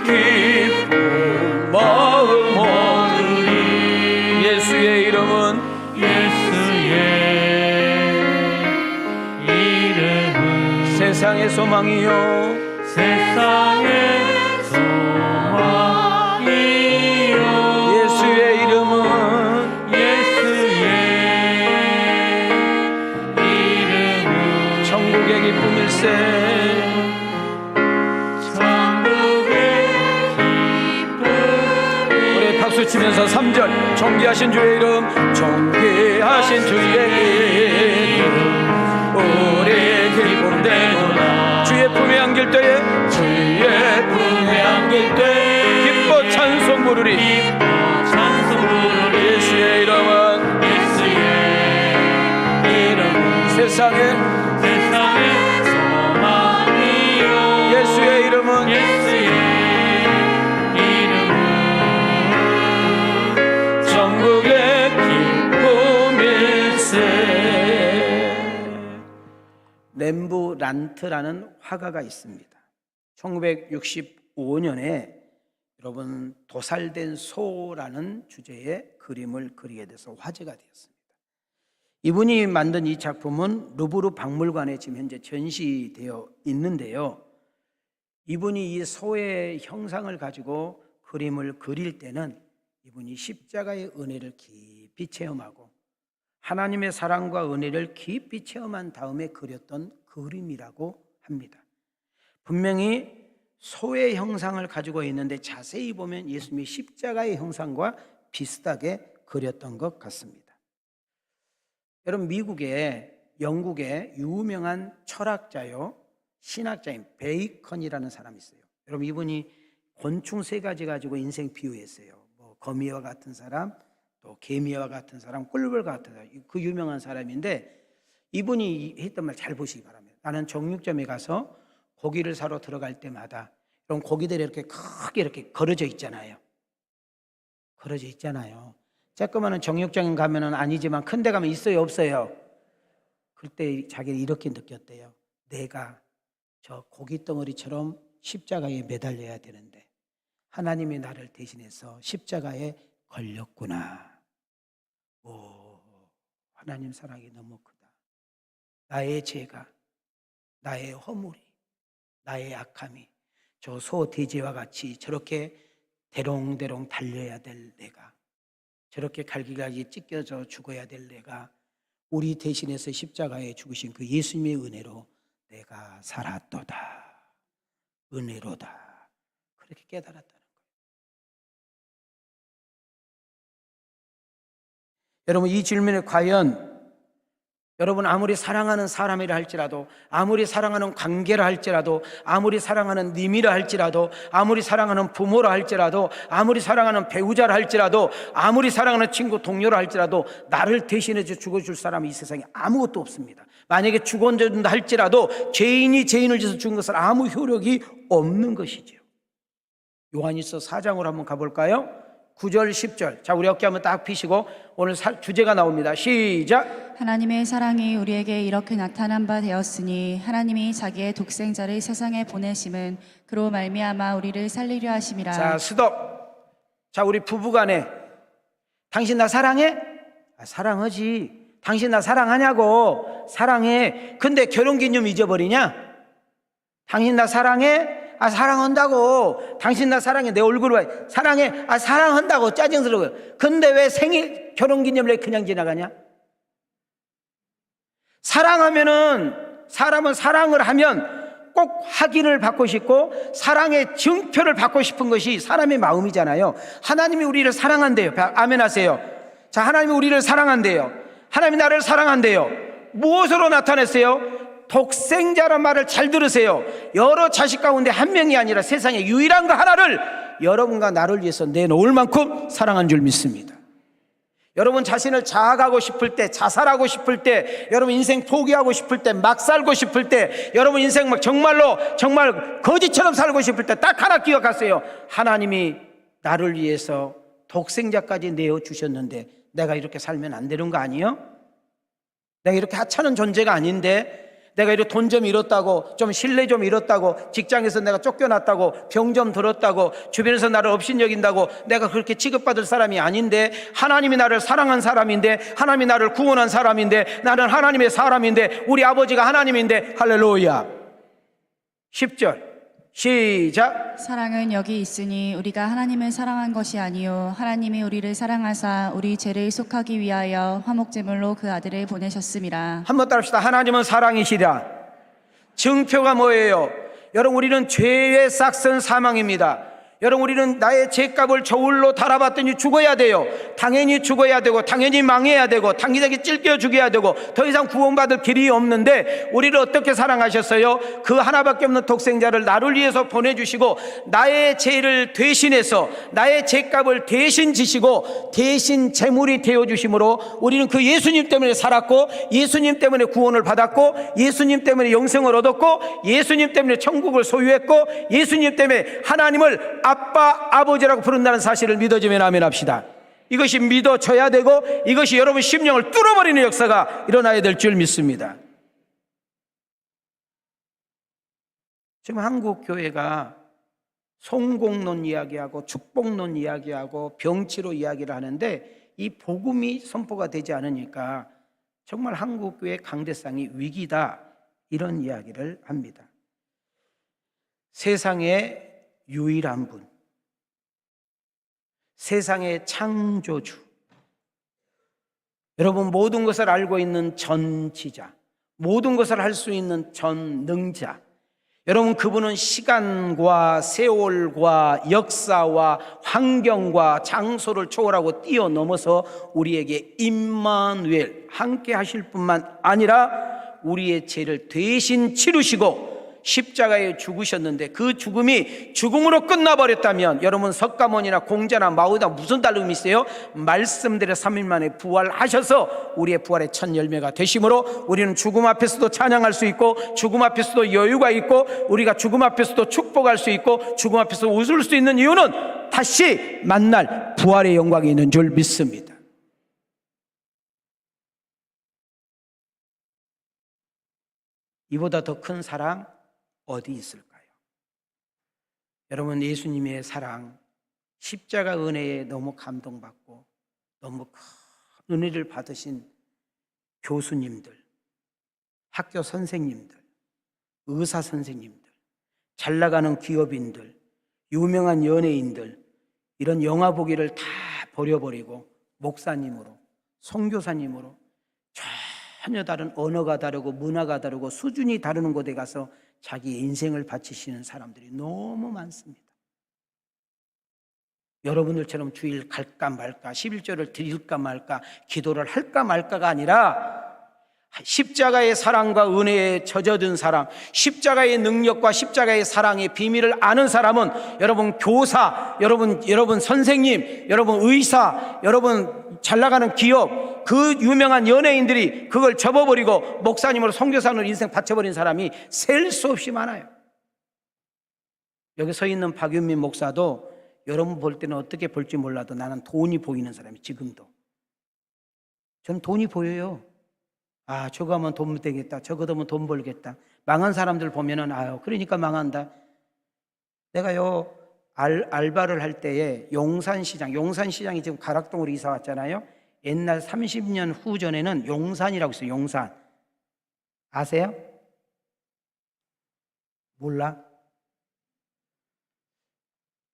기쁜 마음 얻으리. 예수의 이름은, 예수의 이름은 세상의 소망이요, 세상의 소망이요. 예수의 이름은 예수의 이름은 천국의 기쁨일세. 천국의 기쁨이. 우리 박수 치면서 3절, 존귀하신 주의 이름, 존귀하신 주의 이름 우리 기쁨되노라. 주의 품에 안길 때에, 주의 품에 안길 때에 기뻐 찬송 부르리. 기뻐 찬송 부르리. 예수의 이름은, 예수의 이름은 세상의 소망이요. 예수의 이름은, 예수의 이름은 천국의 기쁨일세. 렘브란트라는 화가가 있습니다. 1965년에 여러분 도살된 소라는 주제의 그림을 그리게 돼서 화제가 되었습니다. 이분이 만든 이 작품은 루브르 박물관에 지금 현재 전시되어 있는데요, 이분이 이 소의 형상을 가지고 그림을 그릴 때는 이분이 십자가의 은혜를 깊이 체험하고 하나님의 사랑과 은혜를 깊이 체험한 다음에 그렸던 그림이라고 합니다. 분명히 소의 형상을 가지고 있는데 자세히 보면 예수님이 십자가의 형상과 비슷하게 그렸던 것 같습니다. 여러분, 미국의, 영국의 유명한 철학자요, 신학자인 베이컨이라는 사람이 있어요. 여러분, 이분이 곤충 3가지 가지고 인생 비유했어요. 뭐 거미와 같은 사람, 또 개미와 같은 사람, 꿀벌과 같은 사람, 그 유명한 사람인데, 이분이 했던 말 잘 보시기 바랍니다. 나는 정육점에 가서 고기를 사러 들어갈 때마다 그럼 고기들이 이렇게 크게 이렇게 걸어져 있잖아요. 걸어져 있잖아요. 조그마한 정육점 가면은 아니지만 큰 데 가면 있어요, 없어요? 그때 자기는 이렇게 느꼈대요. 내가 저 고기 덩어리처럼 십자가에 매달려야 되는데 하나님이 나를 대신해서 십자가에 걸렸구나. 오, 하나님 사랑이 너무 크다. 나의 죄가, 나의 허물이, 나의 악함이 저 소돼지와 같이 저렇게 대롱대롱 달려야 될 내가, 저렇게 갈기갈기 찢겨져 죽어야 될 내가 우리 대신해서 십자가에 죽으신 그 예수님의 은혜로 내가 살았도다. 은혜로다. 그렇게 깨달았다는 거예요. 여러분, 이 질문에 과연 여러분 아무리 사랑하는 사람이라 할지라도, 아무리 사랑하는 관계라 할지라도, 아무리 사랑하는 님이라 할지라도, 아무리 사랑하는 부모라 할지라도, 아무리 사랑하는 배우자라 할지라도, 아무리 사랑하는 친구 동료라 할지라도 나를 대신해서 죽어줄 사람이 이 세상에 아무것도 없습니다. 만약에 죽어준다 할지라도 죄인이 죄인을 지어서 죽은 것은 아무 효력이 없는 것이죠. 요한일서 4장으로 한번 가볼까요? 9절 10절. 자, 우리 어깨 한번 딱 펴시고 오늘 주제가 나옵니다. 시작. 하나님의 사랑이 우리에게 이렇게 나타난 바 되었으니 하나님이 자기의 독생자를 세상에 보내심은 그로 말미암아 우리를 살리려 하심이라. 자, 스톱. 자, 우리 부부간에 당신 나 사랑해? 사랑하지. 당신 나 사랑하냐고. 사랑해. 근데 결혼기념 잊어버리냐? 당신 나 사랑해? 사랑한다고. 당신 나 사랑해. 내 얼굴을 봐. 사랑해. 사랑한다고. 짜증스러워요. 근데 왜 생일 결혼기념일에 그냥 지나가냐? 사랑하면은, 사람은 사랑을 하면 꼭 확인을 받고 싶고 사랑의 증표를 받고 싶은 것이 사람의 마음이잖아요. 하나님이 우리를 사랑한대요. 아멘 하세요. 자, 하나님이 우리를 사랑한대요. 하나님이 나를 사랑한대요. 무엇으로 나타냈어요? 독생자란 말을 잘 들으세요. 여러 자식 가운데 한 명이 아니라 세상에 유일한 거 하나를 여러분과 나를 위해서 내놓을 만큼 사랑한 줄 믿습니다. 여러분 자신을 자학하고 싶을 때, 자살하고 싶을 때, 여러분 인생 포기하고 싶을 때, 막 살고 싶을 때, 여러분 인생 막 정말 거지처럼 살고 싶을 때 딱 하나 기억하세요. 하나님이 나를 위해서 독생자까지 내어주셨는데 내가 이렇게 살면 안 되는 거 아니에요? 내가 이렇게 하찮은 존재가 아닌데, 내가 이렇게 돈 좀 잃었다고, 좀 신뢰 좀 잃었다고, 직장에서 내가 쫓겨났다고, 병 좀 들었다고, 주변에서 나를 업신여긴다고 내가 그렇게 취급받을 사람이 아닌데, 하나님이 나를 사랑한 사람인데, 하나님이 나를 구원한 사람인데, 나는 하나님의 사람인데, 우리 아버지가 하나님인데, 할렐루야. 10절 시작. 사랑은 여기 있으니 우리가 하나님을 사랑한 것이 아니요 하나님이 우리를 사랑하사 우리 죄를 속하기 위하여 화목제물로 그 아들을 보내셨음이라. 한번 따라합시다. 하나님은 사랑이시라. 증표가 뭐예요? 여러분, 우리는 죄의 싹슨 사망입니다. 여러분, 우리는 나의 죄값을 저울로 달아봤더니 죽어야 돼요. 당연히 죽어야 되고, 당연히 망해야 되고, 당연히 찔겨 죽여야 되고, 더 이상 구원받을 길이 없는데 우리를 어떻게 사랑하셨어요? 그 하나밖에 없는 독생자를 나를 위해서 보내주시고 나의 죄를 대신해서 나의 죄값을 대신 지시고 대신 제물이 되어주심으로 우리는 그 예수님 때문에 살았고, 예수님 때문에 구원을 받았고, 예수님 때문에 영생을 얻었고, 예수님 때문에 천국을 소유했고, 예수님 때문에 하나님을 아빠, 아버지라고 부른다는 사실을 믿어주면 아멘 합시다. 이것이 믿어져야 되고 이것이 여러분 심령을 뚫어버리는 역사가 일어나야 될 줄 믿습니다. 지금 한국 교회가 성공론 이야기하고 축복론 이야기하고 병치료 이야기를 하는데 이 복음이 선포가 되지 않으니까 정말 한국 교회의 강대상이 위기다, 이런 이야기를 합니다. 세상에 유일한 분, 세상의 창조주, 여러분 모든 것을 알고 있는 전지자, 모든 것을 할 수 있는 전능자, 여러분 그분은 시간과 세월과 역사와 환경과 장소를 초월하고 뛰어넘어서 우리에게 임마누엘 함께 하실 뿐만 아니라 우리의 죄를 대신 치르시고 십자가에 죽으셨는데 그 죽음이 죽음으로 끝나버렸다면 여러분 석가모니나 공자나 마오다 무슨 다름이 있어요? 말씀대로 3일 만에 부활하셔서 우리의 부활의 첫 열매가 되심으로 우리는 죽음 앞에서도 찬양할 수 있고 죽음 앞에서도 여유가 있고 우리가 죽음 앞에서도 축복할 수 있고 죽음 앞에서 웃을 수 있는 이유는 다시 만날 부활의 영광이 있는 줄 믿습니다. 이보다 더 큰 사랑 어디 있을까요? 여러분, 예수님의 사랑, 십자가 은혜에 너무 감동받고 너무 큰 은혜를 받으신 교수님들, 학교 선생님들, 의사 선생님들, 잘 나가는 기업인들, 유명한 연예인들, 이런 영화 보기를 다 버려버리고 목사님으로, 선교사님으로 전혀 다른 언어가 다르고 문화가 다르고 수준이 다른 곳에 가서 자기 인생을 바치시는 사람들이 너무 많습니다. 여러분들처럼 주일 갈까 말까, 11조를 드릴까 말까, 기도를 할까 말까가 아니라 십자가의 사랑과 은혜에 젖어든 사람, 십자가의 능력과 십자가의 사랑의 비밀을 아는 사람은 여러분 교사, 여러분 선생님, 여러분 의사, 여러분 잘 나가는 기업, 그 유명한 연예인들이 그걸 접어버리고 목사님으로 선교사로 인생 바쳐버린 사람이 셀 수 없이 많아요. 여기 서 있는 박윤민 목사도 여러분 볼 때는 어떻게 볼지 몰라도 나는 돈이 보이는 사람이 지금도. 저는 돈이 보여요. 아, 저거 하면 돈 되겠다. 저거 하면 돈 벌겠다. 망한 사람들 보면은 아유, 그러니까 망한다. 내가요 알바를 할 때에 용산시장이 지금 가락동으로 이사 왔잖아요. 옛날 30년 후 전에는 용산이라고 있어요. 용산 아세요? 몰라?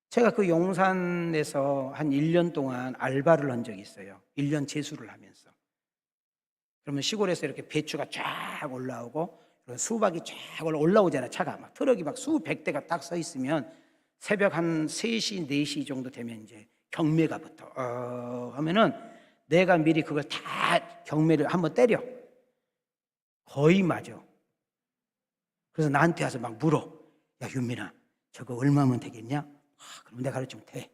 제가 그 용산에서 한 1년 동안 알바를 한 적이 있어요. 1년 재수를 하면서. 그러면 시골에서 이렇게 배추가 쫙 올라오고 수박이 쫙 올라오잖아요. 차가 막 트럭이 막 수백 대가 딱 서 있으면 새벽 한 3시, 4시 정도 되면 이제 경매가 붙어. 하면은 내가 미리 그걸 다 경매를 한번 때려. 거의 맞아. 그래서 나한테 와서 막 물어. 야, 윤민아, 저거 얼마면 되겠냐? 그럼 내가 가르치면 돼.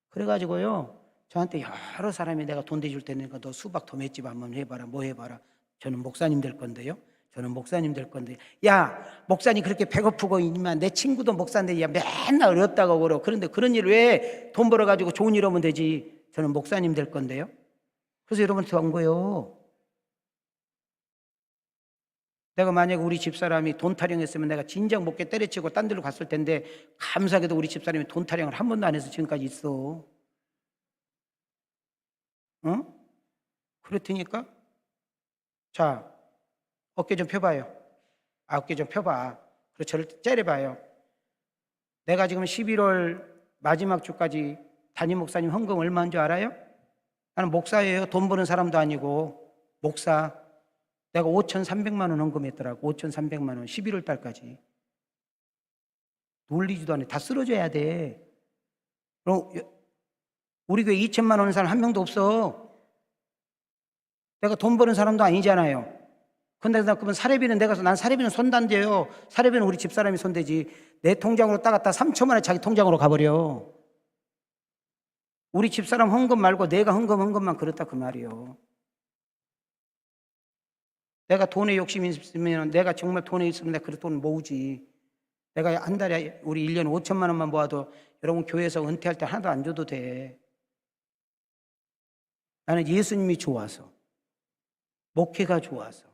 그래가지고요, 저한테 여러 사람이 내가 돈 대줄 테니까 너 수박 도매집 한번 해봐라, 뭐 해봐라. 저는 목사님 될 건데요. 저는 목사님 될 건데, 야, 목사님 그렇게 배고프고 있지만 내 친구도 목사인데, 야, 맨날 어렵다고 그러. 그런데 그런 일 왜 돈 벌어가지고 좋은 일 하면 되지. 저는 목사님 될 건데요. 그래서 여러분한테 온 거예요. 내가 만약에 우리 집사람이 돈 타령했으면 내가 진작 못게 때려치고 딴 데로 갔을 텐데, 감사하게도 우리 집사람이 돈 타령을 한 번도 안 해서 지금까지 있어. 응? 그렇다니까? 자, 어깨 좀 펴봐요. 어깨 좀 펴봐. 그리고 저를 째려봐요. 내가 지금 11월 마지막 주까지 담임 목사님 헌금 얼마인 줄 알아요? 나는 목사예요. 돈 버는 사람도 아니고 목사. 내가 5,300만 원 헌금했더라고. 5,300만 원 11월 달까지. 놀리지도 않아. 다 쓰러져야 돼. 그럼 우리 교회 2천만 원 사람 한 명도 없어. 내가 돈 버는 사람도 아니잖아요. 근데 그러면 사례비는 난 사례비는 손단대요. 사례비는 우리 집사람이 손대지. 내 통장으로 따갔다 3천만 원에 자기 통장으로 가버려. 우리 집사람 헌금 말고 내가 헌금만 그렇다 그 말이요. 내가 돈에 욕심이 있으면, 내가 정말 돈에 있으면 내가 그 돈 모으지. 내가 한 달에 우리 1년 5천만 원만 모아도 여러분 교회에서 은퇴할 때 하나도 안 줘도 돼. 나는 예수님이 좋아서, 목회가 좋아서,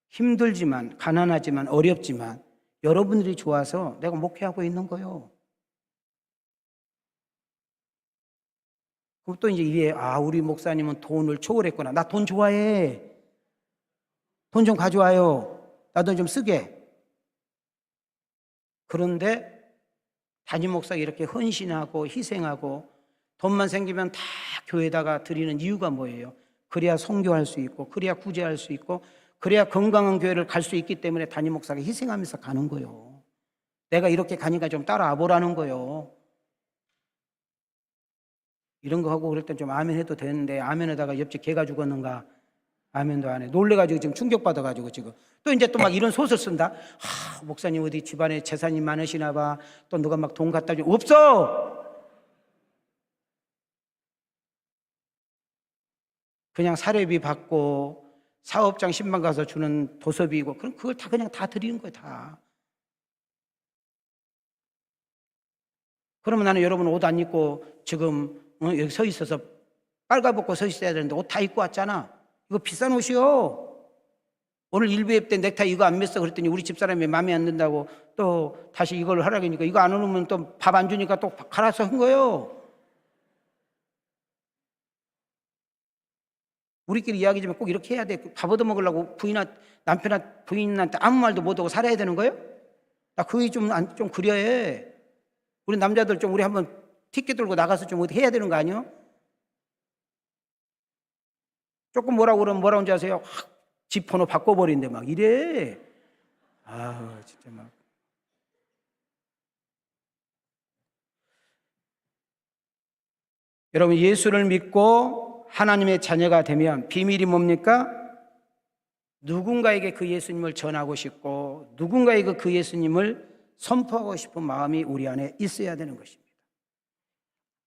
힘들지만, 가난하지만, 어렵지만 여러분들이 좋아서 내가 목회하고 있는 거요. 그럼 또 이제 이게, 우리 목사님은 돈을 초월했구나. 나 돈 좋아해. 돈 좀 가져와요. 나도 좀 쓰게. 그런데 담임 목사가 이렇게 헌신하고 희생하고 돈만 생기면 다 교회에다가 드리는 이유가 뭐예요? 그래야 선교할 수 있고, 그래야 구제할 수 있고, 그래야 건강한 교회를 갈 수 있기 때문에 담임 목사가 희생하면서 가는 거예요. 내가 이렇게 가니까 좀 따라와 보라는 거예요. 이런 거 하고 그럴 땐 좀 아멘 해도 되는데, 아멘에다가 옆집 개가 죽었는가, 아멘도 안 해. 놀래가지고 지금 충격받아가지고 지금 또 이제 또 막 이런 소설 쓴다. 목사님 어디 집안에 재산이 많으시나 봐. 또 누가 막 돈 갖다 줘. 없어. 그냥 사례비 받고 사업장 10만 가서 주는 도서비고 그럼 그걸 다 그냥 다 드리는 거예요. 다. 그러면 나는 여러분 옷 안 입고 지금 여기 서 있어서 빨가벗고 서 있어야 되는데 옷 다 입고 왔잖아. 이거 비싼 옷이요. 오늘 일부예배 때 넥타이 이거 안 맸어 그랬더니 우리 집사람이 마음에 안 든다고 또 다시 이걸 하라니까 이거 안 오면 또 밥 안 주니까 또 갈아서 한 거예요. 우리끼리 이야기지만 꼭 이렇게 해야 돼. 밥 얻어 먹으려고 남편한테 부인한테 아무 말도 못하고 살아야 되는 거예요? 나 그게 좀 그려해. 우리 남자들 좀 우리 한번 티켓 들고 나가서 좀 어떻게 해야 되는 거 아니에요? 조금 뭐라고 그러면 뭐라고 하는지 아세요? 집 번호 바꿔버린대 막 이래. 진짜 막. 여러분 예수를 믿고 하나님의 자녀가 되면 비밀이 뭡니까? 누군가에게 그 예수님을 전하고 싶고 누군가에게 그 예수님을 선포하고 싶은 마음이 우리 안에 있어야 되는 것입니다.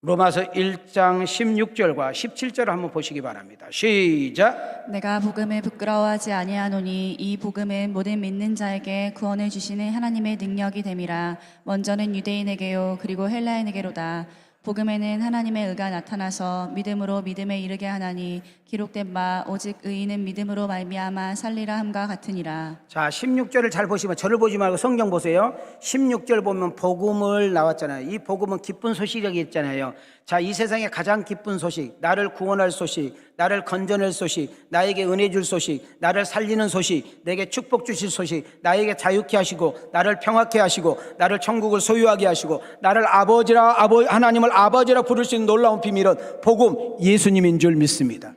로마서 1장 16절과 17절을 한번 보시기 바랍니다. 시작. 내가 복음을 부끄러워하지 아니하노니 이 복음은 모든 믿는 자에게 구원을 주시는 하나님의 능력이 됨이라. 먼저는 유대인에게요 그리고 헬라인에게로다. 복음에는 하나님의 의가 나타나서 믿음으로 믿음에 이르게 하나니 기록된 바 오직 의인은 믿음으로 말미암아 살리라 함과 같으니라. 자, 16절을 잘 보시면 저를 보지 말고 성경 보세요. 16절 보면 복음을 나왔잖아요. 이 복음은 기쁜 소식이 있잖아요. 자, 이 세상에 가장 기쁜 소식, 나를 구원할 소식, 나를 건져낼 소식, 나에게 은혜 줄 소식, 나를 살리는 소식, 내게 축복 주실 소식, 나에게 자유케 하시고 나를 평화케 하시고 나를 천국을 소유하게 하시고 나를 하나님을 아버지라 부를 수 있는 놀라운 비밀은 복음, 예수님인 줄 믿습니다.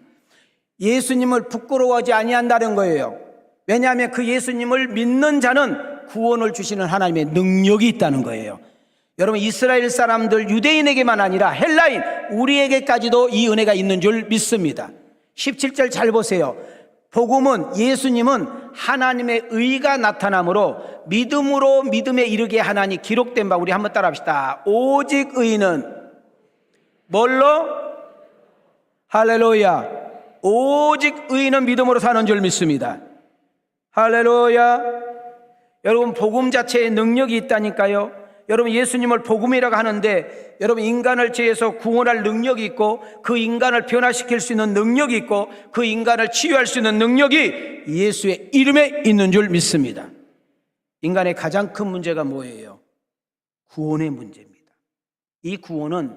예수님을 부끄러워하지 아니한다는 거예요. 왜냐하면 그 예수님을 믿는 자는 구원을 주시는 하나님의 능력이 있다는 거예요. 여러분 이스라엘 사람들 유대인에게만 아니라 헬라인 우리에게까지도 이 은혜가 있는 줄 믿습니다. 17절 잘 보세요. 복음은 예수님은 하나님의 의가 나타남으로 믿음으로 믿음에 이르게 하나니 기록된 바. 우리 한번 따라 합시다. 오직 의인은 뭘로? 할렐루야. 오직 의인은 믿음으로 사는 줄 믿습니다. 할렐루야. 여러분 복음 자체에 능력이 있다니까요. 여러분 예수님을 복음이라고 하는데 여러분 인간을 죄에서 구원할 능력이 있고 그 인간을 변화시킬 수 있는 능력이 있고 그 인간을 치유할 수 있는 능력이 예수의 이름에 있는 줄 믿습니다. 인간의 가장 큰 문제가 뭐예요? 구원의 문제입니다. 이 구원은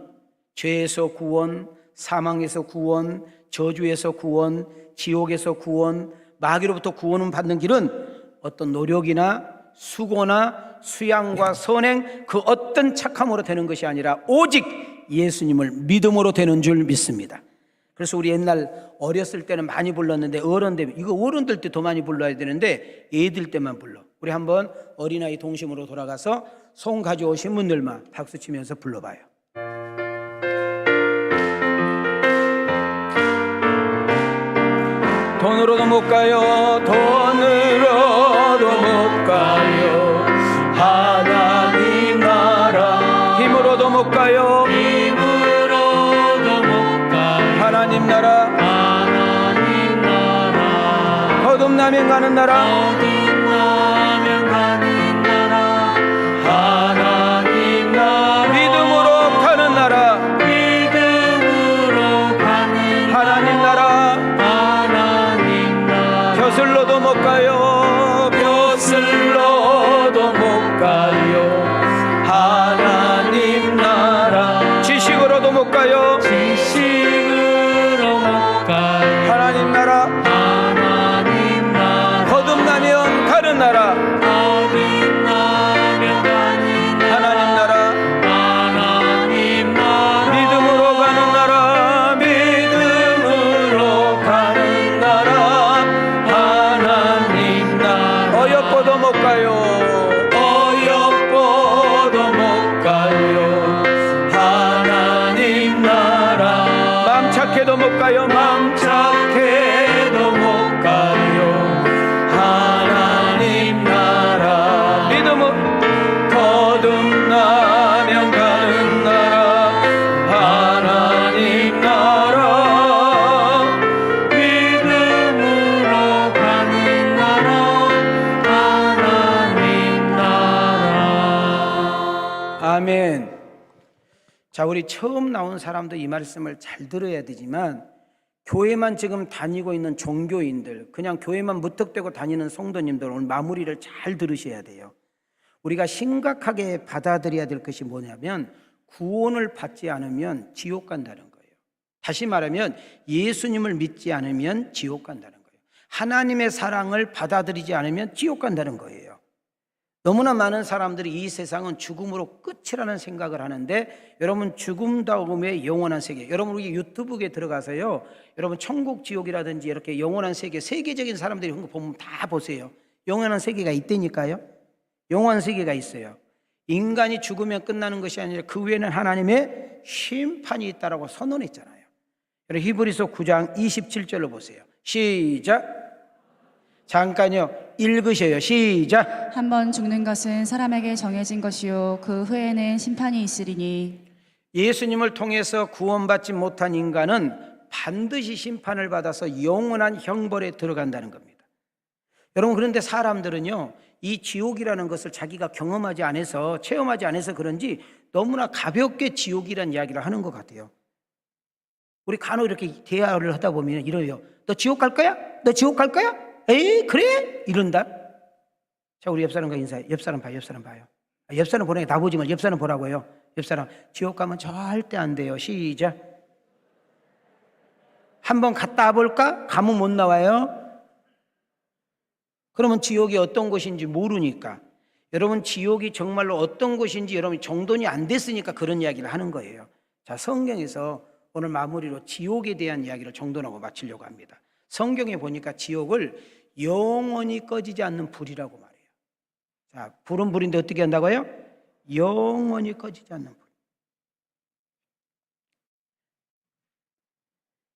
죄에서 구원, 사망에서 구원, 저주에서 구원, 지옥에서 구원, 마귀로부터 구원을 받는 길은 어떤 노력이나 수고나 수양과 선행 그 어떤 착함으로 되는 것이 아니라 오직 예수님을 믿음으로 되는 줄 믿습니다. 그래서 우리 옛날 어렸을 때는 많이 불렀는데 어른 되면 이거 어른들 때 더 많이 불러야 되는데 애들 때만 불러. 우리 한번 어린아이 동심으로 돌아가서 손 가져오신 분들만 박수 치면서 불러봐요. 돈으로도 못 가요. 돈으로도 못 가요. 하나님 나라. 힘으로도 못 가요. 힘으로도 못 가요. 하나님 나라. 하나님 나라. 거듭나면 가는 나라. 거듭나면 가는 나라. 하나님 나라. 믿음으로 가는 나라. 믿음으로 가는 하나님 나라. 하나님 나라. 벼슬로도 못 가요. 벼슬로도 못 가요. 하나님 나라. 지식으로도 못 가요. 지식으로 못 가요. 하나님 나라. 하나님 나라. 거듭나면 가는 나라. 거듭나면 가는 나라. 하나님 나라. 하나님 나라. 믿음으로 가는 나라. 믿음으로 가는 나라. 하나님 나라. 어여뻐도 못 가요. 어여뻐도 못 가요. 하나님 나라. 맘 착해도 못 가요. 맘 착해도 못 자, 우리 처음 나온 사람도 이 말씀을 잘 들어야 되지만 교회만 지금 다니고 있는 종교인들, 그냥 교회만 무턱대고 다니는 성도님들 오늘 마무리를 잘 들으셔야 돼요. 우리가 심각하게 받아들여야 될 것이 뭐냐면 구원을 받지 않으면 지옥 간다는 거예요. 다시 말하면 예수님을 믿지 않으면 지옥 간다는 거예요. 하나님의 사랑을 받아들이지 않으면 지옥 간다는 거예요. 너무나 많은 사람들이 이 세상은 죽음으로 끝이라는 생각을 하는데, 여러분 죽음 다음에 영원한 세계, 여러분 우리 유튜브에 들어가서요, 여러분 천국 지옥이라든지 이렇게 영원한 세계, 세계적인 사람들이 그런 거 보면 다 보세요. 영원한 세계가 있다니까요. 영원한 세계가 있어요. 인간이 죽으면 끝나는 것이 아니라 그 외에는 하나님의 심판이 있다라고 선언했잖아요. 여러분 히브리서 9장 27절로 보세요. 시작. 잠깐요, 읽으셔요. 시작. 한 번 죽는 것은 사람에게 정해진 것이요 그 후에는 심판이 있으리니. 예수님을 통해서 구원받지 못한 인간은 반드시 심판을 받아서 영원한 형벌에 들어간다는 겁니다. 여러분, 그런데 사람들은요, 이 지옥이라는 것을 자기가 경험하지 않아서, 체험하지 않아서 그런지 너무나 가볍게 지옥이라는 이야기를 하는 것 같아요. 우리 간혹 이렇게 대화를 하다 보면 이래요. 너 지옥 갈 거야? 너 지옥 갈 거야? 에이, 그래? 이런다. 자, 우리 옆 사람과 인사해. 옆 사람 봐요. 옆 사람 봐요. 옆 사람 보는 게 나보지 말, 옆 사람 보라고요. 옆 사람. 지옥 가면 절대 안 돼요. 시작. 한번 갔다 와볼까? 가면 못 나와요. 그러면 지옥이 어떤 곳인지 모르니까. 여러분, 지옥이 정말로 어떤 곳인지 여러분이 정돈이 안 됐으니까 그런 이야기를 하는 거예요. 자, 성경에서 오늘 마무리로 지옥에 대한 이야기를 정돈하고 마치려고 합니다. 성경에 보니까 지옥을 영원히 꺼지지 않는 불이라고 말해요. 자, 불은 불인데 어떻게 한다고요? 영원히 꺼지지 않는 불.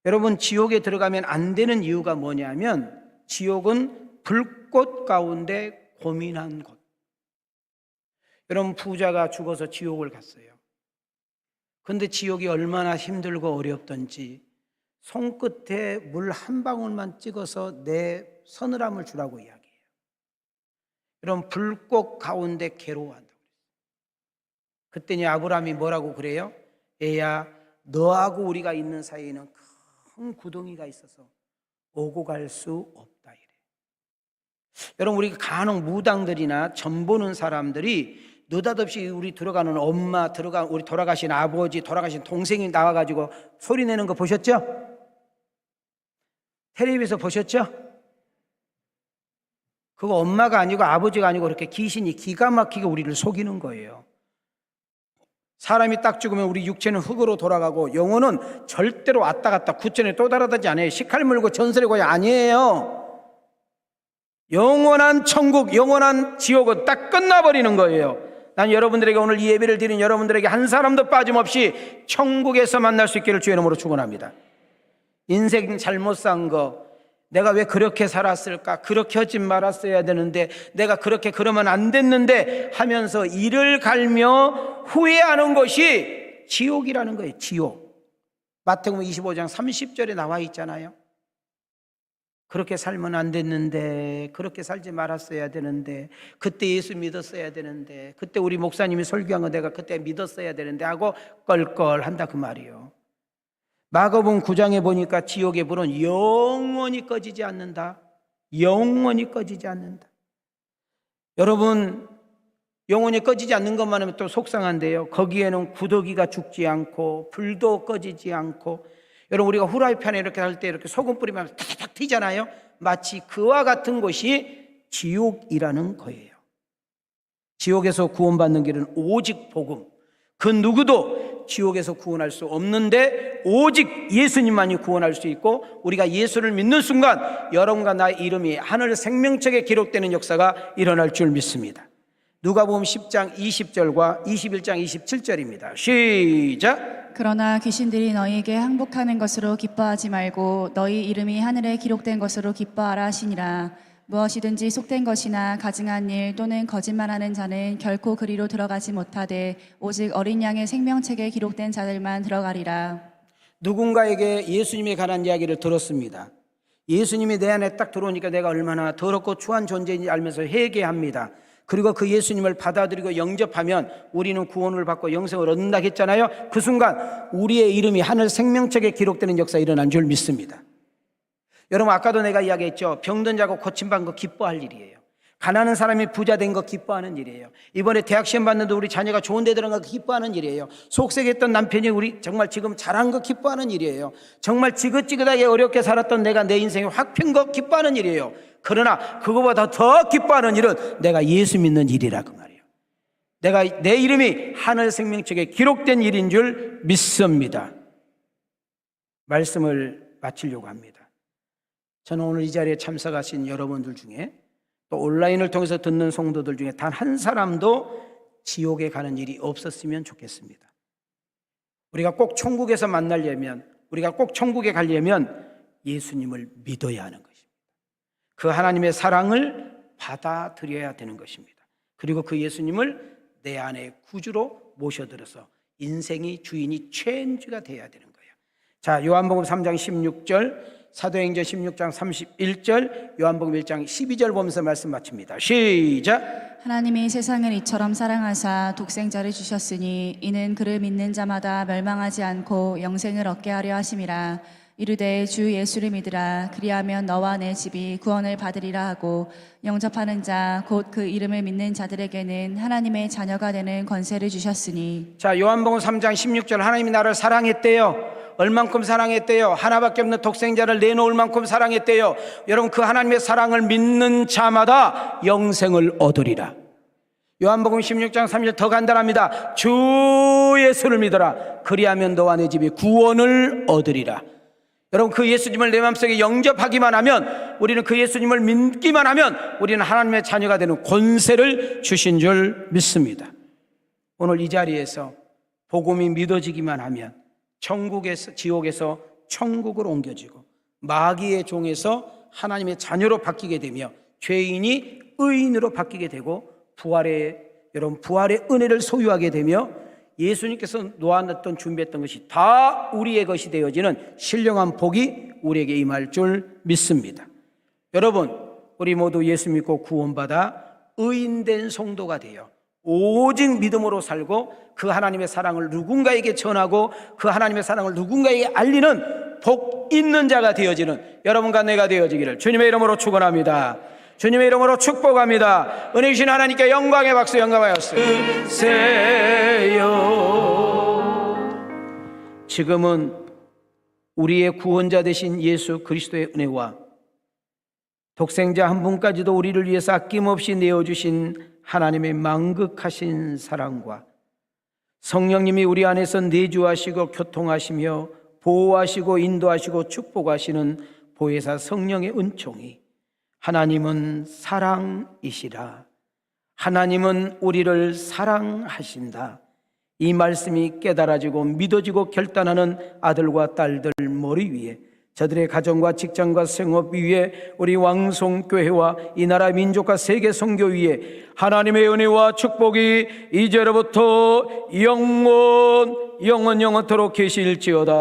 여러분, 지옥에 들어가면 안 되는 이유가 뭐냐면 지옥은 불꽃 가운데 고민한 곳. 여러분, 부자가 죽어서 지옥을 갔어요. 근데 지옥이 얼마나 힘들고 어렵던지 손끝에 물 한 방울만 찍어서 내 서늘함을 주라고 이야기해요. 여러분, 불꽃 가운데 괴로워한다고 그랬어요. 그때니 아브라함이 뭐라고 그래요? 애야, 너하고 우리가 있는 사이에는 큰 구덩이가 있어서 오고 갈 수 없다 이래. 여러분, 우리 간혹 무당들이나 점 보는 사람들이 느닷없이 우리 들어가는 엄마, 우리 돌아가신 아버지, 돌아가신 동생이 나와가지고 소리 내는 거 보셨죠? 텔레비에서 보셨죠? 그거 엄마가 아니고 아버지가 아니고 그렇게 귀신이 기가 막히게 우리를 속이는 거예요. 사람이 딱 죽으면 우리 육체는 흙으로 돌아가고 영혼은 절대로 왔다 갔다 구천에 또 다르다지 않아요. 식칼 물고 전설의 고향 아니에요. 영원한 천국, 영원한 지옥은 딱 끝나버리는 거예요. 난 여러분들에게 오늘 이 예배를 드린 여러분들에게 한 사람도 빠짐없이 천국에서 만날 수 있기를 주의 이름으로 축원합니다. 인생 잘못 산 거, 내가 왜 그렇게 살았을까? 그렇게 하지 말았어야 되는데, 내가 그렇게 그러면 안 됐는데 하면서 이를 갈며 후회하는 것이 지옥이라는 거예요. 지옥. 마태복음 25장 30절에 나와 있잖아요. 그렇게 살면 안 됐는데, 그렇게 살지 말았어야 되는데, 그때 예수 믿었어야 되는데, 그때 우리 목사님이 설교한 거 내가 그때 믿었어야 되는데 하고 껄껄한다 그 말이에요. 마가복음 9장에 보니까 지옥의 불은 영원히 꺼지지 않는다. 영원히 꺼지지 않는다. 여러분, 영원히 꺼지지 않는 것만 하면 또 속상한데요, 거기에는 구더기가 죽지 않고 불도 꺼지지 않고, 여러분 우리가 후라이팬에 이렇게 할 때 이렇게 소금 뿌리면 탁탁 튀잖아요. 마치 그와 같은 것이 지옥이라는 거예요. 지옥에서 구원받는 길은 오직 복음, 그 누구도 지옥에서 구원할 수 없는데 오직 예수님만이 구원할 수 있고, 우리가 예수를 믿는 순간 여러분과 나의 이름이 하늘 생명책에 기록되는 역사가 일어날 줄 믿습니다. 누가복음 10장 20절과 21장 27절입니다. 시작. 그러나 귀신들이 너희에게 항복하는 것으로 기뻐하지 말고 너희 이름이 하늘에 기록된 것으로 기뻐하라 하시니라. 무엇이든지 속된 것이나 가증한 일 또는 거짓말하는 자는 결코 그리로 들어가지 못하되 오직 어린 양의 생명책에 기록된 자들만 들어가리라. 누군가에게 예수님에 관한 이야기를 들었습니다. 예수님이 내 안에 딱 들어오니까 내가 얼마나 더럽고 추한 존재인지 알면서 회개합니다. 그리고 그 예수님을 받아들이고 영접하면 우리는 구원을 받고 영생을 얻는다 했잖아요. 그 순간 우리의 이름이 하늘 생명책에 기록되는 역사가 일어난 줄 믿습니다. 여러분, 아까도 내가 이야기했죠. 병든 자고 고침받은 거 기뻐할 일이에요. 가난한 사람이 부자 된 거 기뻐하는 일이에요. 이번에 대학 시험 봤는데 우리 자녀가 좋은 데 들어간 거 기뻐하는 일이에요. 속색했던 남편이 우리 정말 지금 잘한 거 기뻐하는 일이에요. 정말 지긋지긋하게 어렵게 살았던 내가 내 인생에 확 핀 거 기뻐하는 일이에요. 그러나 그거보다 더 기뻐하는 일은 내가 예수 믿는 일이라 그 말이에요. 내 이름이 하늘 생명책에 기록된 일인 줄 믿습니다. 말씀을 마치려고 합니다. 저는 오늘 이 자리에 참석하신 여러분들 중에 또 온라인을 통해서 듣는 성도들 중에 단 한 사람도 지옥에 가는 일이 없었으면 좋겠습니다. 우리가 꼭 천국에서 만나려면, 우리가 꼭 천국에 가려면 예수님을 믿어야 하는 것입니다. 그 하나님의 사랑을 받아들여야 되는 것입니다. 그리고 그 예수님을 내 안에 구주로 모셔들어서 인생의 주인이 체인지가 되어야 되는 거예요. 자, 요한복음 3장 16절, 사도행전 16장 31절, 요한복음 1장 12절 보면서 말씀 마칩니다. 시작. 하나님이 세상을 이처럼 사랑하사 독생자를 주셨으니 이는 그를 믿는 자마다 멸망하지 않고 영생을 얻게 하려 하심이라. 이르되 주 예수를 믿으라. 그리하면 너와 내 집이 구원을 받으리라 하고, 영접하는 자 곧 그 이름을 믿는 자들에게는 하나님의 자녀가 되는 권세를 주셨으니. 자, 요한복음 3장 16절, 하나님이 나를 사랑했대요. 얼만큼 사랑했대요? 하나밖에 없는 독생자를 내놓을 만큼 사랑했대요. 여러분, 그 하나님의 사랑을 믿는 자마다 영생을 얻으리라. 요한복음 16장 3절 더 간단합니다. 주 예수를 믿어라. 그리하면 너와 내 집이 구원을 얻으리라. 여러분, 그 예수님을 내 마음속에 영접하기만 하면, 우리는 그 예수님을 믿기만 하면 우리는 하나님의 자녀가 되는 권세를 주신 줄 믿습니다. 오늘 이 자리에서 복음이 믿어지기만 하면 천국에서, 지옥에서 천국으로 옮겨지고 마귀의 종에서 하나님의 자녀로 바뀌게 되며 죄인이 의인으로 바뀌게 되고 부활의 은혜를 소유하게 되며 예수님께서 놓아놨던 준비했던 것이 다 우리의 것이 되어지는 신령한 복이 우리에게 임할 줄 믿습니다. 여러분, 우리 모두 예수 믿고 구원받아 의인된 성도가 되어 오직 믿음으로 살고 그 하나님의 사랑을 누군가에게 전하고 그 하나님의 사랑을 누군가에게 알리는 복 있는 자가 되어지는 여러분과 내가 되어지기를 주님의 이름으로 축원합니다. 주님의 이름으로 축복합니다. 은혜 주신 하나님께 영광의 박수 영감하였습니다. 지금은 우리의 구원자 되신 예수 그리스도의 은혜와 독생자 한 분까지도 우리를 위해서 아낌없이 내어주신 하나님의 만극하신 사랑과 성령님이 우리 안에서 내주하시고 교통하시며 보호하시고 인도하시고 축복하시는 보혜사 성령의 은총이, 하나님은 사랑이시라, 하나님은 우리를 사랑하신다, 이 말씀이 깨달아지고 믿어지고 결단하는 아들과 딸들 머리 위에, 저들의 가정과 직장과 생업 위에, 우리 왕송교회와 이 나라 민족과 세계 선교 위에 하나님의 은혜와 축복이 이제로부터 영원토록 계실지어다.